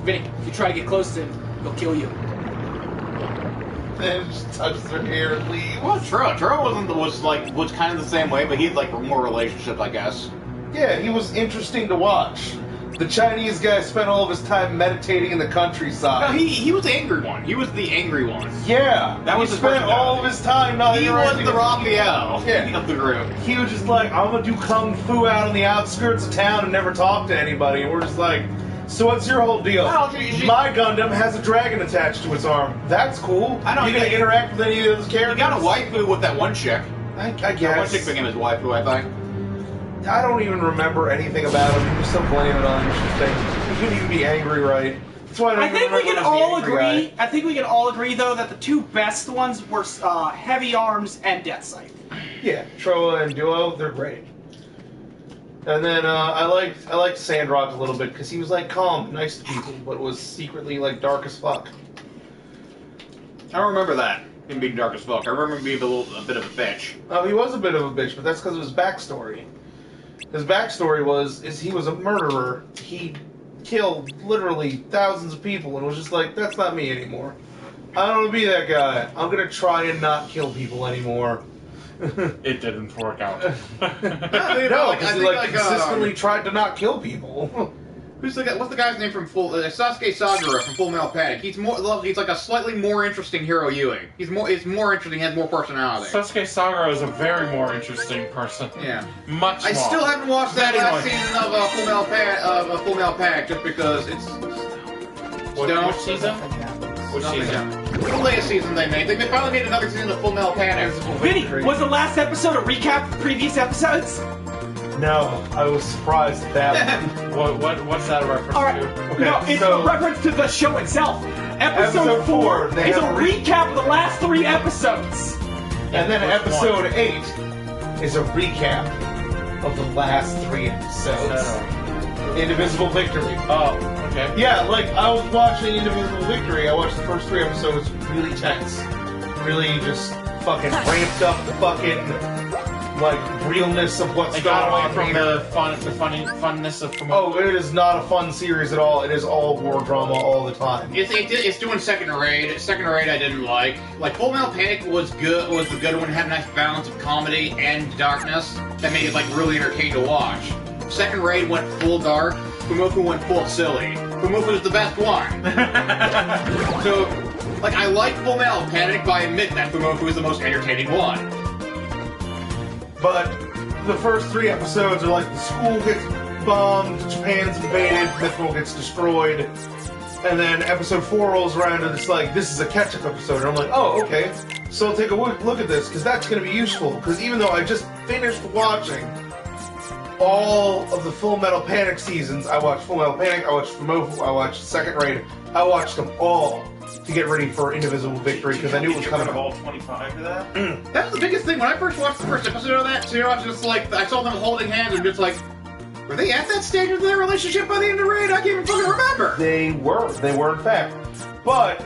Vinny, if you try to get close to him, he'll kill you. And just touches their hair and leave. Well, Turo was kind of the same way, but he had like more relationships, I guess. Yeah, he was interesting to watch. The Chinese guy spent all of his time meditating in the countryside. No, he was the angry one. He was the angry one. Yeah, That was he his spent all of personality. his time not He was interacting the with Raphael Yeah. of the group. He was just like, I'm gonna do kung fu out on the outskirts of town and never talk to anybody. And we're just like, so what's your whole deal? Well, My Gundam has a dragon attached to its arm. That's cool. I don't You gonna think- interact with any of those He characters? got a waifu with that one chick. I That one guess. chick became his waifu, I think. I don't even remember anything about him. He was so bland and uninteresting. He couldn't even be angry right. That's why I don't I even think we remember can him as the all angry agree. guy. I think we can all agree though that the two best ones were Heavy Arms and Death Sight. Yeah, Troa and Duo, they're great. And then I liked Sandrock a little bit because he was like calm, nice to people, but was secretly like dark as fuck. I don't remember that. Him being dark as fuck. I remember him being a bit of a bitch. Oh, he was a bit of a bitch, but that's because of his backstory. His backstory is he was a murderer. He killed literally thousands of people and was just like, that's not me anymore. I don't want to be that guy. I'm gonna try and not kill people anymore. it didn't work out. No, because he consistently tried to not kill people. What's the guy's name from Sasuke Sagara from Full Metal Panic? He's like a slightly more interesting Hero Ewing. He's more interesting, has more personality. Sasuke Sagara is a very more interesting person. Yeah. Much more. I still haven't watched that last season of Full Metal Panic just because it's... Which season? Which season? The latest season they made. They finally made another season of Full Metal Panic. Vinny, was the last episode a recap of previous episodes? No, I was surprised at that. What's that a reference Alright, to? Okay, no, it's so- a reference to the show itself. Episode 4 they is a have recap of the last 3 episodes. And then Which episode one? 8 is a recap of the last 3 episodes. Indivisible Victory. Oh, okay. Yeah, like, I was watching Indivisible Victory, I watched the first 3 episodes really tense. Really just fucking ramped up the fucking, like, realness of what's They going got away on from here. the funness of Oh, it is not a fun series at all. It is all war drama all the time. It's doing second raid. Second raid I didn't like. Like Full Metal Panic was good. Was the good one. Had a nice balance of comedy and darkness that made it like really entertaining to watch. Second raid went full dark. Fumofu went full silly. Fumofu was the best one. So, like I like Full Metal Panic, but I admit that Fumofu is the most entertaining one. But the first 3 episodes are like the school gets bombed, Japan's invaded, Mithril gets destroyed, and then episode 4 rolls around and it's like, this is a catch-up episode. And I'm like, oh, okay. So I'll take a look at this, because that's going to be useful. Because even though I just finished watching all of the Full Metal Panic seasons, I watched Full Metal Panic, I watched Fumofu, I watched Second Raid, I watched them all to get ready for Indivisible Victory, because I knew it was coming up. all 25 to that? That was the biggest thing when I first watched the first episode of that series. I was just like, I saw them holding hands and just like, were they at that stage of their relationship by the end of the raid? I can't even fucking remember. They were in fact. But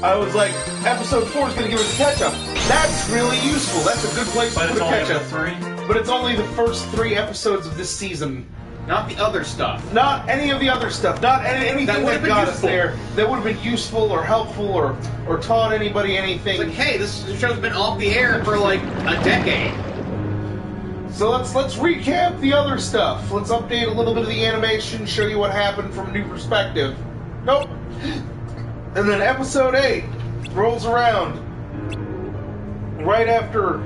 I was like, episode 4 is going to give us a catch-up. That's really useful. That's a good place But to it's put a only catch-up. 3? But it's only the first 3 episodes of this season. Not the other stuff. Not any of the other stuff. Not anything That that, would've been got us useful. there that would have been useful or helpful or taught anybody anything. It's like, hey, this show's been off the air for like a decade. So let's recap the other stuff. Let's update a little bit of the animation, show you what happened from a new perspective. Nope. And then episode 8 rolls around right after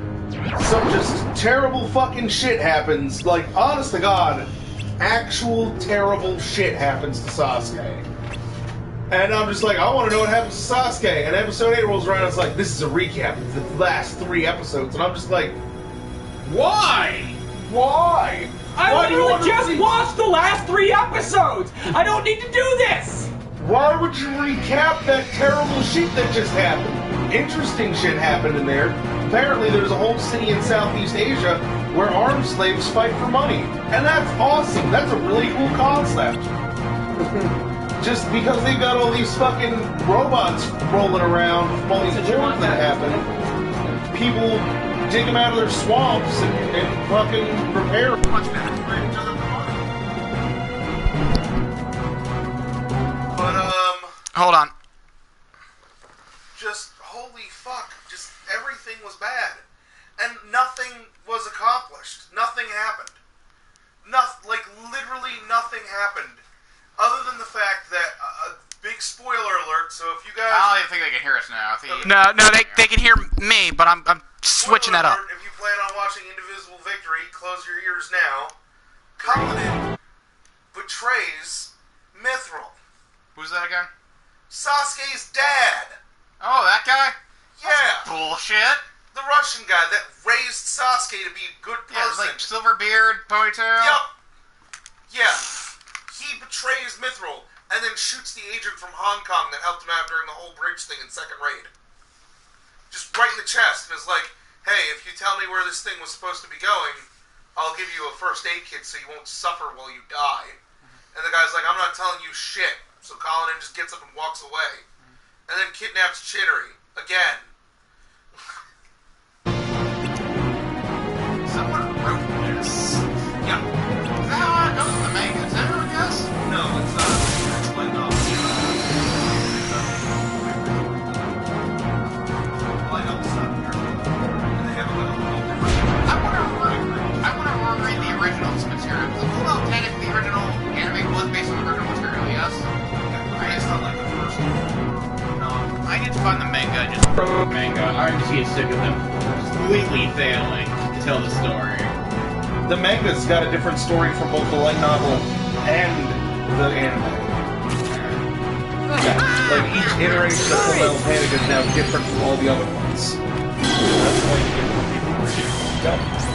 some just terrible fucking shit happens. Like, honest to God, actual terrible shit happens to Sasuke. And I'm just like, I want to know what happens to Sasuke. And episode 8 rolls around and it's like, this is a recap of the last 3 episodes. And I'm just like, Why? why? I Why do you literally want to just see- watched the last 3 episodes! I don't need to do this! Why would you recap that terrible shit that just happened? Interesting shit happened in there. Apparently there's a whole city in Southeast Asia where armed slaves fight for money. And that's awesome. That's a really cool concept. Just because they've got all these fucking robots rolling around from all these wars that happen, people dig them out of their swamps and fucking repair them. But, Hold on. just holy fuck, just everything was bad. And nothing was accomplished. Nothing happened. Like, literally nothing happened. Other than the fact that, big spoiler alert, so if you guys... I don't even think they can hear us now. No, they can hear me, but I'm switching that up. Spoiler alert, if you plan on watching Indivisible Victory, close your ears now. Kaladin betrays Mithril. Who's that again? Sasuke's dad. Oh, that guy? Yeah. Bullshit. The Russian guy that raised Sasuke to be a good Yeah, it's person. like silver beard, ponytail. Yep. Yeah. He betrays Mithril and then shoots the agent from Hong Kong that helped him out during the whole bridge thing in Second Raid. Just right in the chest and is like, hey, if you tell me where this thing was supposed to be going, I'll give you a first aid kit so you won't suffer while you die. And the guy's like, I'm not telling you shit. So Kaladin just gets up and walks away. And then kidnaps Chidori. Again. Someone wrote this. Yeah. Is that how it goes in the manga too, I guess? No, it's explained off. Like on the side here. And they have a little different. I want to reread the original material. The Full Metal Panic, the original anime was based on the original sick of them completely failing to tell the story. The manga's got a different story for both the light novel and the anime. Yeah, like each iteration of Full Metal Panic is now different from all the other ones. That's why you get more people to read.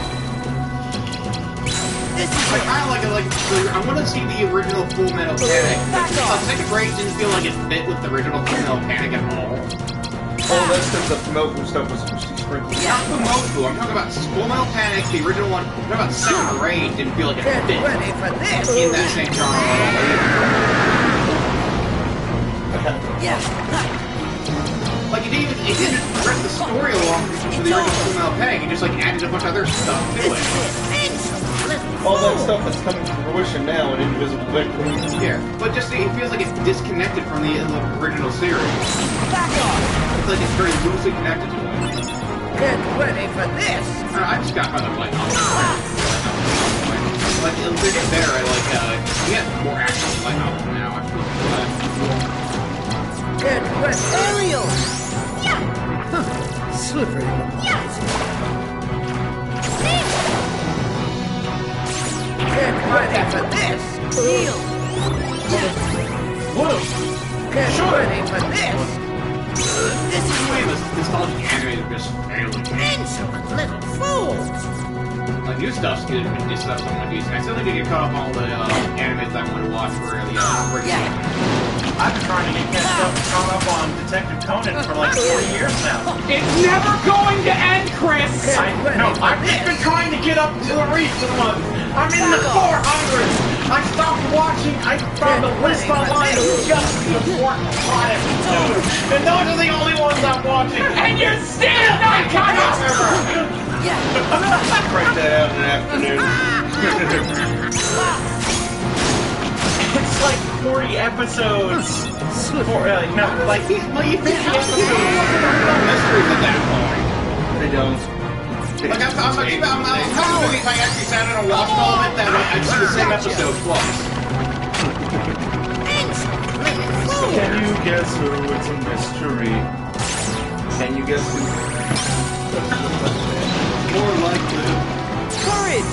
I kind of like I want to see the original Full Metal Panic. Second grade didn't feel like it fit with the original Full Metal Panic at all. Well, that's because the Mofu stuff was sprinkled. Not the Mofu, I'm talking about Full Metal Panic, the original one. I'm talking about Second Grade didn't feel like it fit in that same genre at all either. Yeah. Like it didn't bring the story along to the original Full Metal Panic, it just like added a bunch of other stuff to it. All that stuff that's coming to fruition now in Invisible Victory. Yeah, but just it feels like it's disconnected from the original series. Back off. It's like it's very loosely connected to it. Get ready for this. I just got by the light novel. Like they're getting better at we have more action in light novels now. I feel like Get ready. Aerial. Yeah. Slippery. Get ready for this! Heal! Whoa! Get ready for this! This is the way this nostalgic anime is just failing. insolent little fools! Like new stuff's good, but new stuff's somewhat decent. I still need to get caught up on all the animes I want to watch for the I've been trying to get caught up on Detective Conan for like 40 years now. It's never going to end, Chris! I've just been trying to get up to the recent month. I'm in the 400s. I stopped watching. I found a list online of just the important plot episodes. And those are the only ones I'm watching. And you're still not caught up! Break that out in an afternoon. It's like 40 episodes. No, like 50 episodes. mysteries at that point. They don't. Like I'm if I actually sat down and watched all of it, then I'd see the same episode twice. Can you guess who? It's a mystery. Can you guess who? More likely. Courage!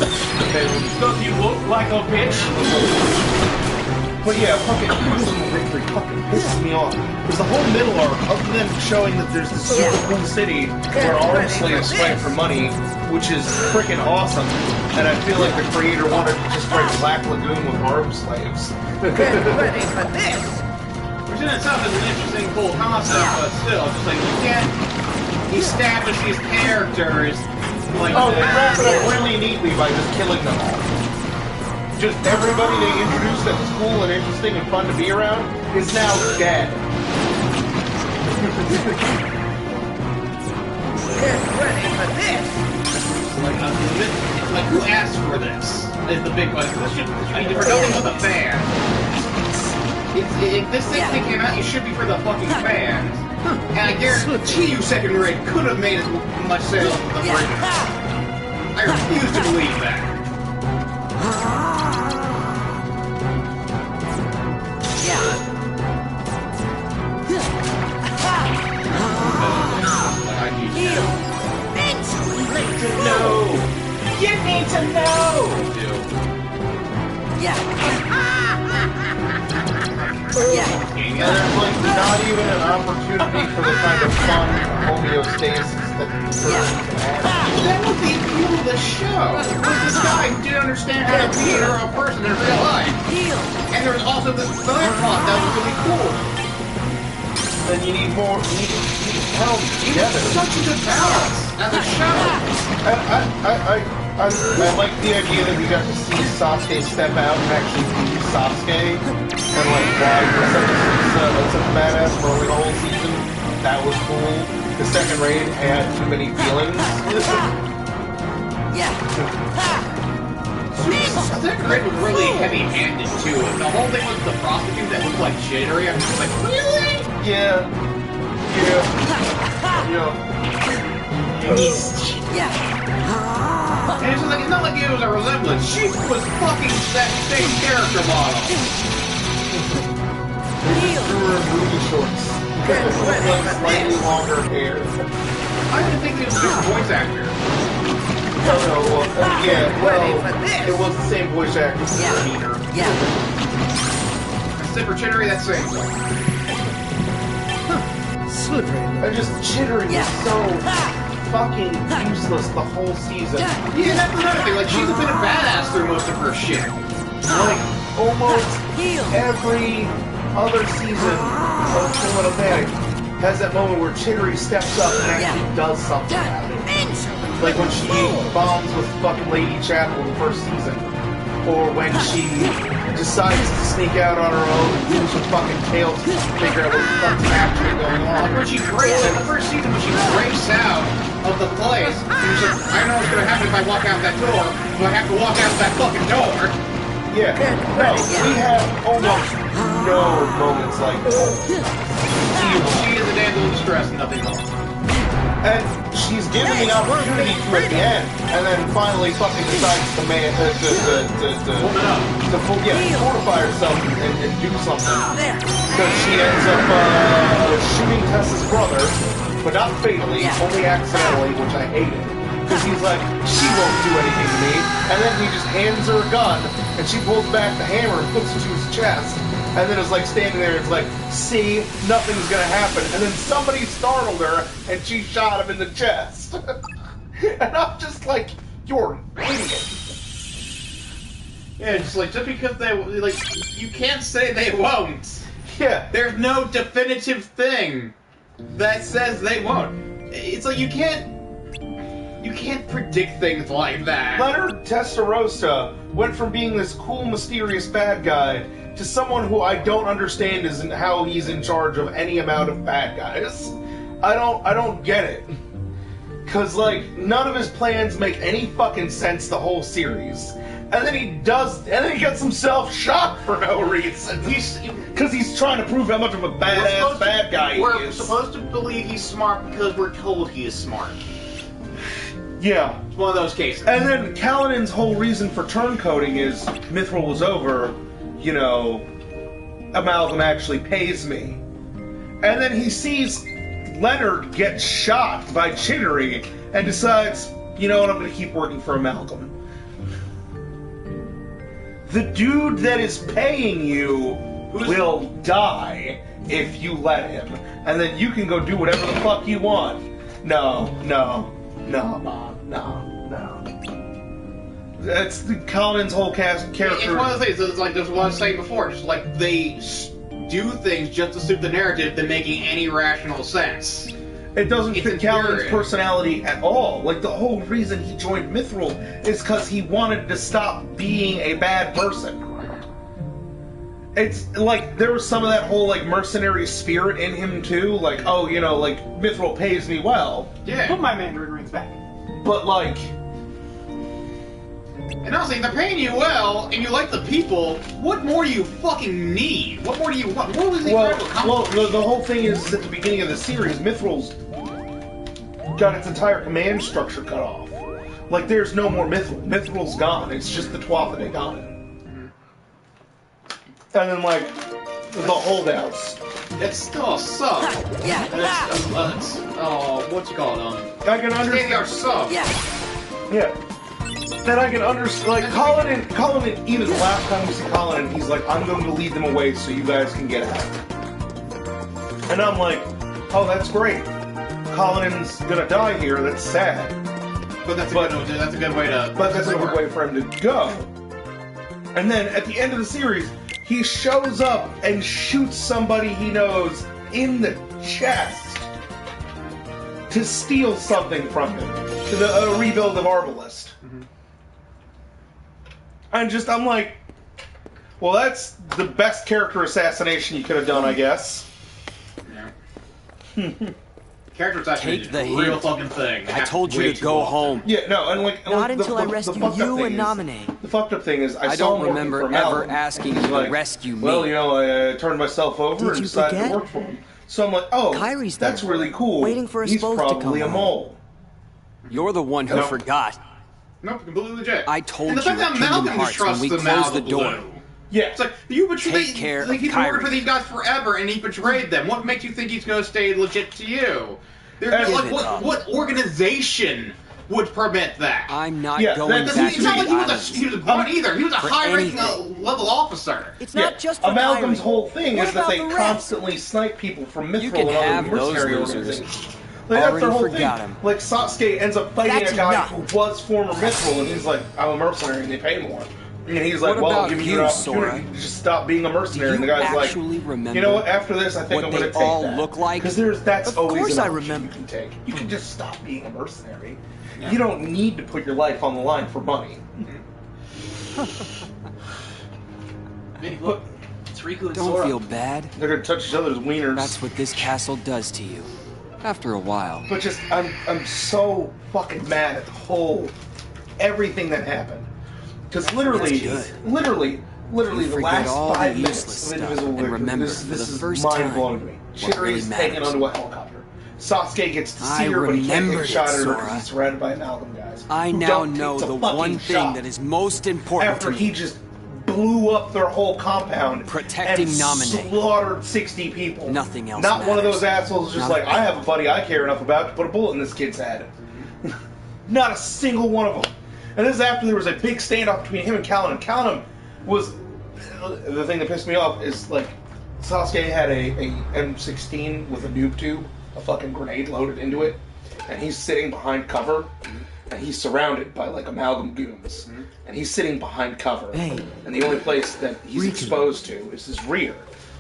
Okay, Does you look like a bitch? but yeah, fucking Invisible Victory fucking pisses me off. Because the whole middle arc, other than showing that there's this super cool city where arm slaves fight for money, which is freaking awesome, and I feel like the creator wanted to just write Black Lagoon with arm slaves. Get ready for this! Which in itself is an interesting, cool concept, but still, just like you can't establish these characters like Oh, they wrap it up really neatly by just killing them all. Just everybody they introduced that was cool and interesting and fun to be around is now dead. Get ready for this! like who asked for this? Is the big question. This should be for nothing but the fans. If this thing came out, it should be for the fucking fans. And I guarantee you, Second Grade could have made as much sales as the original. I refuse to believe that. You need to know! And there's like not even an opportunity for the kind of fun homeostasis that the person can add. That was the appeal of the show. Was this guy who didn't understand how to be a real person in real life. And there was also the third plot that was really cool. Then you need more. You need help together. Such a good balance as a show. I like the idea that we got to see Sasuke step out and actually be Sasuke, and like why we're such a badass for the whole season. That was cool. The second raid had too many feelings. Second grade was really heavy-handed too. The whole thing was the prostitute that looked like jittery. I was just like, really? Yeah. And it's like, it's not like it was a resemblance. She was fucking that same character model. Through her booty shorts. With like slightly longer hair. I didn't think he was just a voice actor. It was the same voice actor for Peter. Except for Chittery, that's the same thing. Slippery. And just Chittery is so fucking useless the whole season. Yeah, that's another thing. Like, she's been a badass through most of her shit. Like, almost every other season of Full Metal Panic has that moment where Chittery steps up and actually does something about it. Like when she bonds with fucking Lady Chapel in the first season. Or when she decides to sneak out on her own and use her fucking tail to figure out what the fuck's actually going on. Like when she breaks in the first season, when she breaks out of the place, and she's like, I know what's gonna happen if I walk out that door, but I have to walk out that fucking door. Yeah, no, we have almost no moments like that. She is a damsel in distress and nothing more. And she's given the opportunity to at the end, and then finally fucking decides to fortify herself and do something. Because she ends up shooting Tessa's brother, but not fatally, only accidentally, which I hated. Because he's like, she won't do anything to me. And then he just hands her a gun, and she pulls back the hammer and puts it to his chest. And then it's like standing there, it's like, see, nothing's gonna happen. And then somebody startled her, and she shot him in the chest. And I'm just like, you're an idiot. Yeah, just because they, like, you can't say they won't. Yeah. There's no definitive thing that says they won't. It's like, you can't predict things like that. Leonard Testarossa went from being this cool, mysterious bad guy to someone who I don't understand isn't how he's in charge of any amount of bad guys. I don't get it. Cause like none of his plans make any fucking sense the whole series. And then he gets himself shot for no reason. Because he's trying to prove how much of a badass bad guy he is. We're supposed to believe he's smart because we're told he is smart. Yeah. It's one of those cases. And then Kaladin's whole reason for turncoating is Mithril was over, you know, Amalgam actually pays me. And then he sees Leonard get shot by Chittery and decides, you know what, I'm going to keep working for Amalgam. The dude that is paying you will die if you let him. And then you can go do whatever the fuck you want. No, Mom. No. That's Kaladin's whole character. It's one of the things, it's like there's what I was saying before, just like they do things just to suit the narrative than making any rational sense. It doesn't fit Kaladin's personality at all. Like, the whole reason he joined Mithril is because he wanted to stop being a bad person. It's like, there was some of that whole, like, mercenary spirit in him, too. Like, oh, you know, like, Mithril pays me well. Yeah. Put my Mandarin rings back. But, like... And honestly, they're paying you well, and you like the people, what more do you fucking need? What more do you want? What was he trying to accomplish? Well, the whole thing is, at the beginning of the series, Mithril's got its entire command structure cut off. Like, there's no more Mithril. Mithril's gone. It's just the Tuatha gone. And then, like, the holdouts. It's still a sub. Yeah. And it's what's it called? I can understand. Our sub. Yeah. Yeah. Then I can understand, like, Kaladin, even the last time we see Kaladin, he's like, I'm going to lead them away so you guys can get out. And I'm like, oh, that's great. Kaladin's gonna die here, that's sad. But that's a good way to... But that's a good way for him to go. And then, at the end of the series, he shows up and shoots somebody he knows in the chest to steal something from him. To the rebuild of Arbalest. And just, I'm like, well, that's the best character assassination you could have done, I guess. Yeah. Character assassination is a real fucking thing. I told you to go home. Yeah, no, and like... Not until I rescue you and nominate. The fucked up thing is, I don't remember ever asking you to rescue me. Well, you know, I turned myself over and decided to work for him. So I'm like, oh, Kyrie's that's there, really cool. waiting for us He's both to come probably a home. mole. You're the one who forgot. Nope, completely legit. I told and the you fact that at Kingdom Malcolm Hearts trusts when we them closed out the of the door. blue. Yeah. It's like, you betrayed... Take care He's of been working Kyrie. for these guys forever, and he betrayed them. What makes you think he's going to stay legit to you? Like, what organization would permit that? I'm not Yeah, going that's- back It's to not the like he islands. was a grunt either. He was a For high-ranking anything. level officer. It's Yeah, not just for Amalgam's hiring. whole thing What is that about they the rest? constantly snipe people from You Mithril can and other have those mercenary losers. organizations. Like, that's their Already whole forgot thing. him. Like, Sasuke ends up fighting That's a guy enough. who was former Mithril, and he's like, I'm a mercenary, and they pay more. And he's like, What well, I'll about give you you, an opportunity Sora? to just stop being a mercenary. Do And the you guy's like, actually remember you know what, after this, I think what I'm going to they take all that. look like? Because that's Of always course an I option remember. you can take. You can just stop being a mercenary. Yeah. You don't need to put your life on the line for money. Vinny, look. It's Riku and Don't Sora. feel bad. They're going to touch each other's wieners. That's what this castle does to you. After a while. But just, I'm so fucking mad at the whole, everything that happened. Because literally, That's literally, You the forget last all the 5 minutes useless of stuff Invisible and Victory, remember this for the is first mind-blowing to time me. what Chidori really is taken matters. onto a helicopter. Sasuke gets to see I her, but he can't take remembered a shot it, at her Sora. because he's surrounded by amalgam guys. I who now don't know take the fucking one thing shot that is most important after to he me. just blew up their whole compound Protecting and Naminé. slaughtered 60 people. Nothing else Not one of matters. those assholes just like, I have a buddy I care enough about to put a bullet in this kid's head. Not a single one of them. And this is after there was a big standoff between him and Callan. And Callan was... The thing that pissed me off is, like, Sasuke had a M16 with a noob tube, a fucking grenade loaded into it, and he's sitting behind cover, and he's surrounded by, like, amalgam goons. And he's sitting behind cover. Hey. And the only place that he's exposed to is his rear,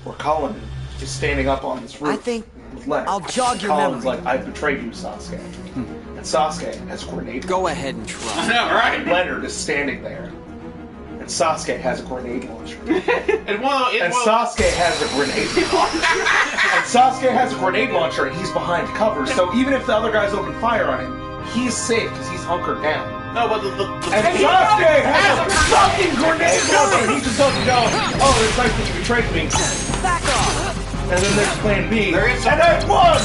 where Colin is standing up on his roof. I think with Leonard. I'll jog your Colin's memory. like, I've betrayed you, Sasuke. And Sasuke has a grenade. Go ahead and try. I know, right? Leonard is standing there. And Sasuke has a grenade launcher. And Sasuke has a grenade launcher. And Sasuke has a grenade launcher and he's behind cover. So even if the other guys open fire on him, he's safe because he's hunkered down. no, but the And Sasuke has a fucking grenade launcher! He just doesn't go, oh, it's nice that you betrayed me. Back off! And then there's plan B. There is and I won!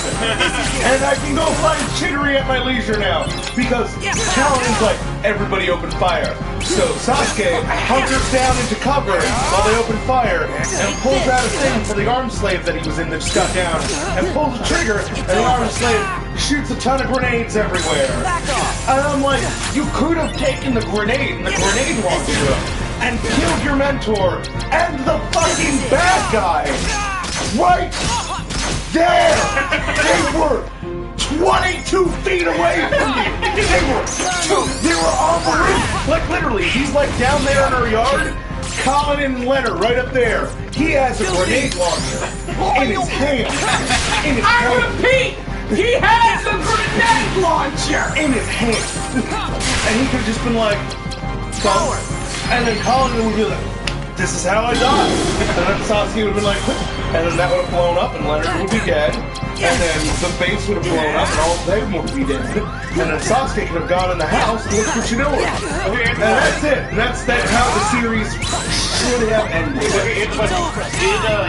And I can go find Chidori at my leisure now. Because Callan's like, everybody open fire. So Sasuke hunkers down into cover while they open fire and pulls out a thing for the armed slave that he was in that just got down. And pulls the trigger and the armed slave shoots a ton of grenades everywhere. Back off! And I'm like, you could have taken the grenade and the grenade launcher and killed your mentor and the fucking bad guy right there. They were 22 feet away from me. They were on the roof. Like literally, he's like down there in our yard. Colin and Leonard right up there. He has a grenade launcher in his hand. In his hand. Repeat! He has a grenade launcher! In his hand. And he could have just been like, "Go." And then Colin would be like, this is how I died. And then Sasuke would have been like, and then that would have blown up and Leonard would be dead. And then the base would have blown up and all of them would be dead. And then Sasuke could have gone in the house and look what you're doing. And that's it. And that's how the series should have ended.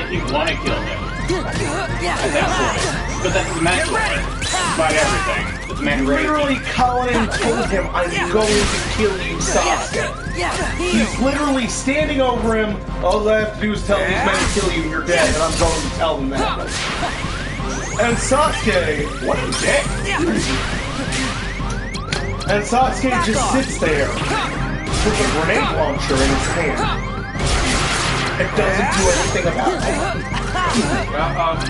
he want to kill him at that point. But that's the mental by everything. It's man Literally, Colin told him, I'm going to kill you, Sasuke. He's literally standing over him. All I have to do is tell these men to kill you and you're dead, and I'm going to tell them that. And Sasuke, what a dick. And Sasuke just sits there with a grenade launcher in his hand. It doesn't do anything about it.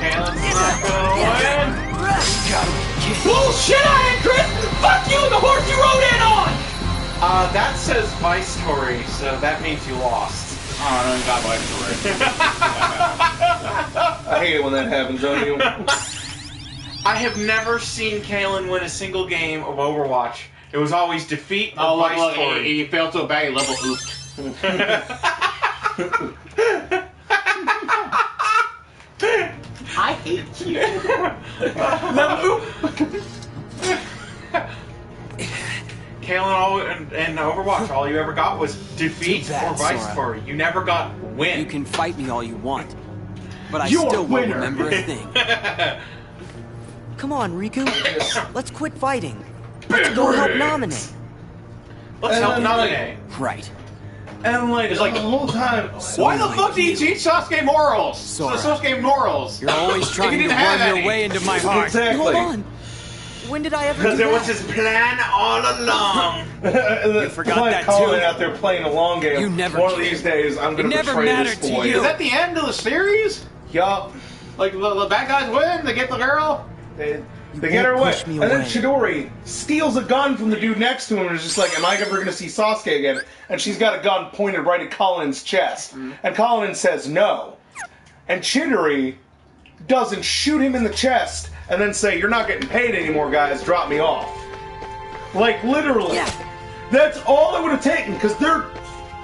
Kalen's not gonna win. Bullshit, Iron Chris! Fuck you and the horse you rode in on! That says my story, so that means you lost. Oh, no, you got my story. I hate it when that happens, don't you? I have never seen Kalen win a single game of Overwatch. It was always defeat or Oh, look, vice look, story. he failed so bad, he level ooped. I hate you. Kalen and Overwatch, all you ever got was defeat Too bad, or vice Sora. story. You never got win. You can fight me all you want, but I You're a still won't winner. remember a thing. Come on, Riku. Let's quit fighting. Let's go help Naminé. Let's help And then, Naminé. Right. And like, It's like the whole time, Why the fuck do you teach Sasuke morals? Sora. Sasuke morals. You're always trying to didn't have worm your any. way into my heart. exactly. Hold on. When did I ever Because do it was that? his plan all along. You forgot that Colin too? out there playing a long game. You never One of cared. these days, I'm going It to never betray mattered this to boy. you. Is that the end of the series? Yup. Like, the bad guys win? They get the girl? They get her away. push me And then away. Chidori steals a gun from the dude next to him and is just like, am I ever going to see Sasuke again? And she's got a gun pointed right at Colin's chest. And Colin says no. And Chidori doesn't shoot him in the chest and then say, you're not getting paid anymore, guys, drop me off. Like, literally. Yeah. That's all it would have taken, because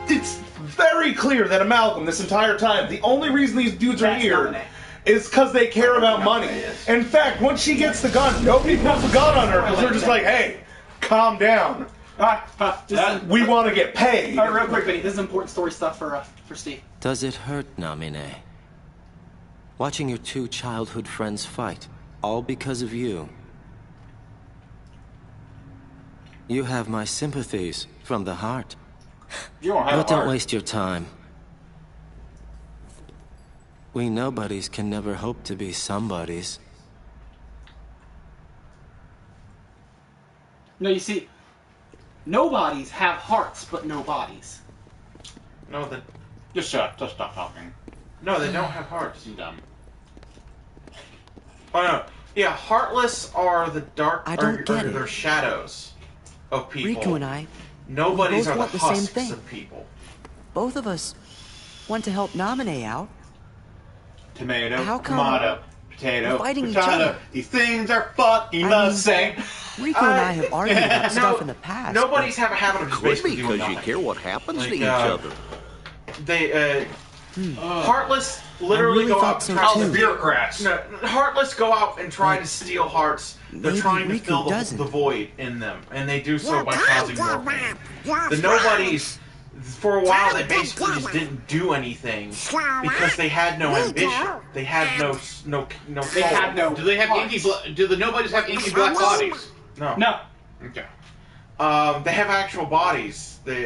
it's very clear that Amalgam, this entire time, the only reason these dudes are That's here not it. is because they care about money. In fact, once she gets the gun, nobody pulls a gun on her, because they're just like, hey, calm down. We want to get paid. All right, real quick, Vinny. This is important story stuff for Steve. Does it hurt, Namine? Watching your two childhood friends fight, all because of you. You have my sympathies from the heart. You don't have But a don't heart. waste your time. We nobodies can never hope to be somebodies. No, you see, nobodies have hearts, but no bodies. No, they Just shut up. Just stop talking. don't have hearts. I'm dumb. Oh no, yeah, heartless are the dark. I don't get it. They're shadows of people. Riku and I, Nobodies we both are want the the same husks thing. of people. both of us want to help Namine out. Tomato, How come tomato, potato, we're fighting each potato. other? These things are fucking I the mean, same. Riku and I have argued about stuff in the past. Nobodies have a habit of just Could basically be doing because you nothing. care what happens Like, to each other. They, Heartless literally really go thought out so and try too. to Bureaucrats. No, Heartless go out and try to steal hearts. They're maybe trying to Riku fill the doesn't. void in them, and they do so by causing more pain. The nobodies, for a while, they basically just didn't do anything because they had no ambition. They had no They soul. had no. Do they have hearts. inky? Do the nobodies have inky black bodies? No. No. Okay. They have actual bodies. They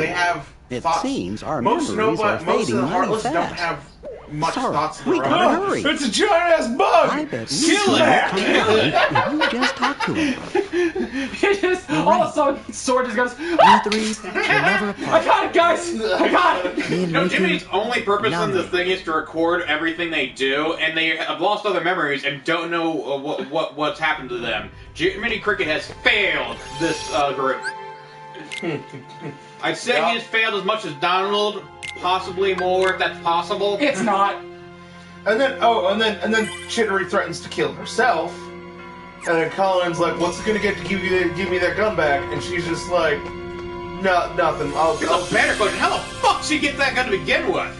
have It thoughts. seems our Most memories are most of fading the mighty heartless don't fast. have much Sorry, thoughts of we their gotta own. hurry. It's a giant ass bug! I bet Kill Riku it! will come out if you just talk to him. It just, all of a sudden, Sword just goes, We ah! three were never I apart. got it, guys! I got it! Me and No, Riku, Jimmy's only purpose on this Nami. thing is to record everything they do, and they have lost all their memories and don't know what's happened to them. Jiminy Cricket has failed this group. I'd say he has failed as much as Donald, possibly more if that's possible. It's not. And then Chidori threatens to kill herself. And then Colin's like, "What's it gonna get to give me that gun back?" And she's just like, "No, nothing. I'll." It's a better question. How the fuck she get that gun to begin with?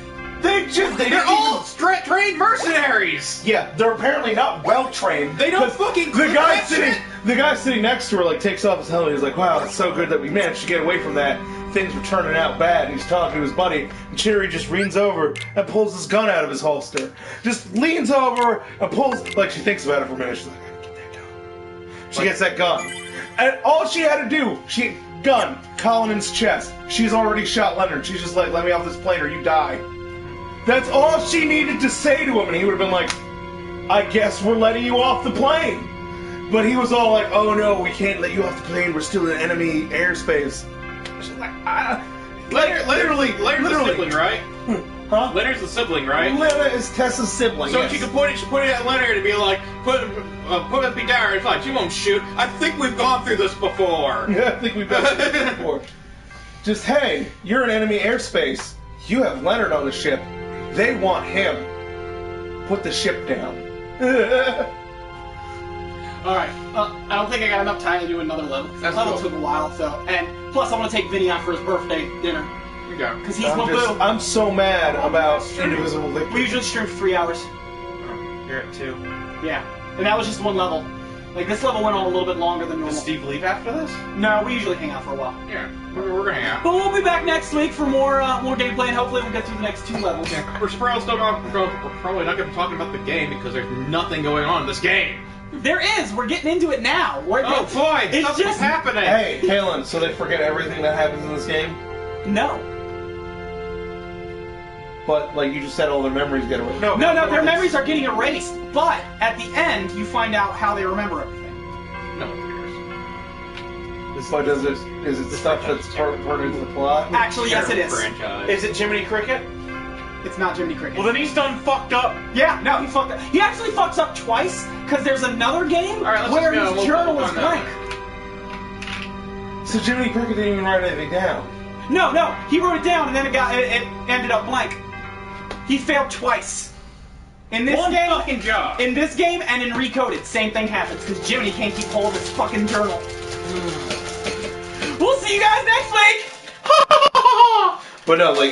They're They're all trained mercenaries. Yeah, they're apparently not well trained. They don't 'cause fucking the click guy that sitting shit. the guy sitting next to her like takes off his helmet. He's like, "Wow, it's so good that we managed to get away from that. Things were turning out bad." And he's talking to his buddy, and Chidori just leans over and pulls his gun out of his holster. Just leans over and pulls, like, she thinks about it for a minute. She's like, "I gotta get that gun." She gets that gun, and all she had to do, gun, Colin's chest. She's already shot Leonard. She's just like, "Let me off this plane or you die." That's all she needed to say to him, and he would have been like, "I guess we're letting you off the plane." But he was all like, "Oh no, we can't let you off the plane. We're still in enemy airspace." She's like, Leonard's the sibling, right? huh? Leonard's the sibling, right? Lena is Tessa's sibling. So yes. she could point it at Leonard and be like, put it down. It's like, she won't shoot. I think we've gone through this before. Yeah, I think we've done this before. Just, hey, you're in enemy airspace. You have Leonard on the ship. They want him. Put the ship down. Alright, I don't think I got enough time to do another level. That's level cool. took a while, so. And plus, I want to take Vinny out for his birthday dinner. Okay. Because he's my boo. I'm so mad about Indivisible Liquid. We usually stream for 3 hours. You're at 2. Yeah. And that was just one level. Like, this level went on a little bit longer than normal. Does Steve leave after this? No, we usually hang out for a while. Yeah, we're gonna hang out. But we'll be back next week for more gameplay, and hopefully we'll get through the next 2 levels. We're probably not gonna be talking about the game because there's nothing going on in this game. There is! We're getting into it now! Oh boy, it's something's just happening. Hey, Kalen, so they forget everything that happens in this game? No. But, like, you just said all their memories get away. No, their memories are getting erased, but at the end, you find out how they remember everything. No one cares. But is it stuff that's part of the plot? Actually, yes, it is. Franchise. Is it Jiminy Cricket? It's not Jiminy Cricket. Well, then he's done fucked up. Yeah, no, he fucked up. He actually fucks up twice, because there's another game Alright, let's where just go. his We'll journal focus is on that blank. So Jiminy Cricket didn't even write anything down. No, he wrote it down, and then it ended up blank. He failed twice. In this game, fucking job. In this game and in Recoded, same thing happens, because Jiminy can't keep hold of his fucking journal. We'll see you guys next week! But no, like,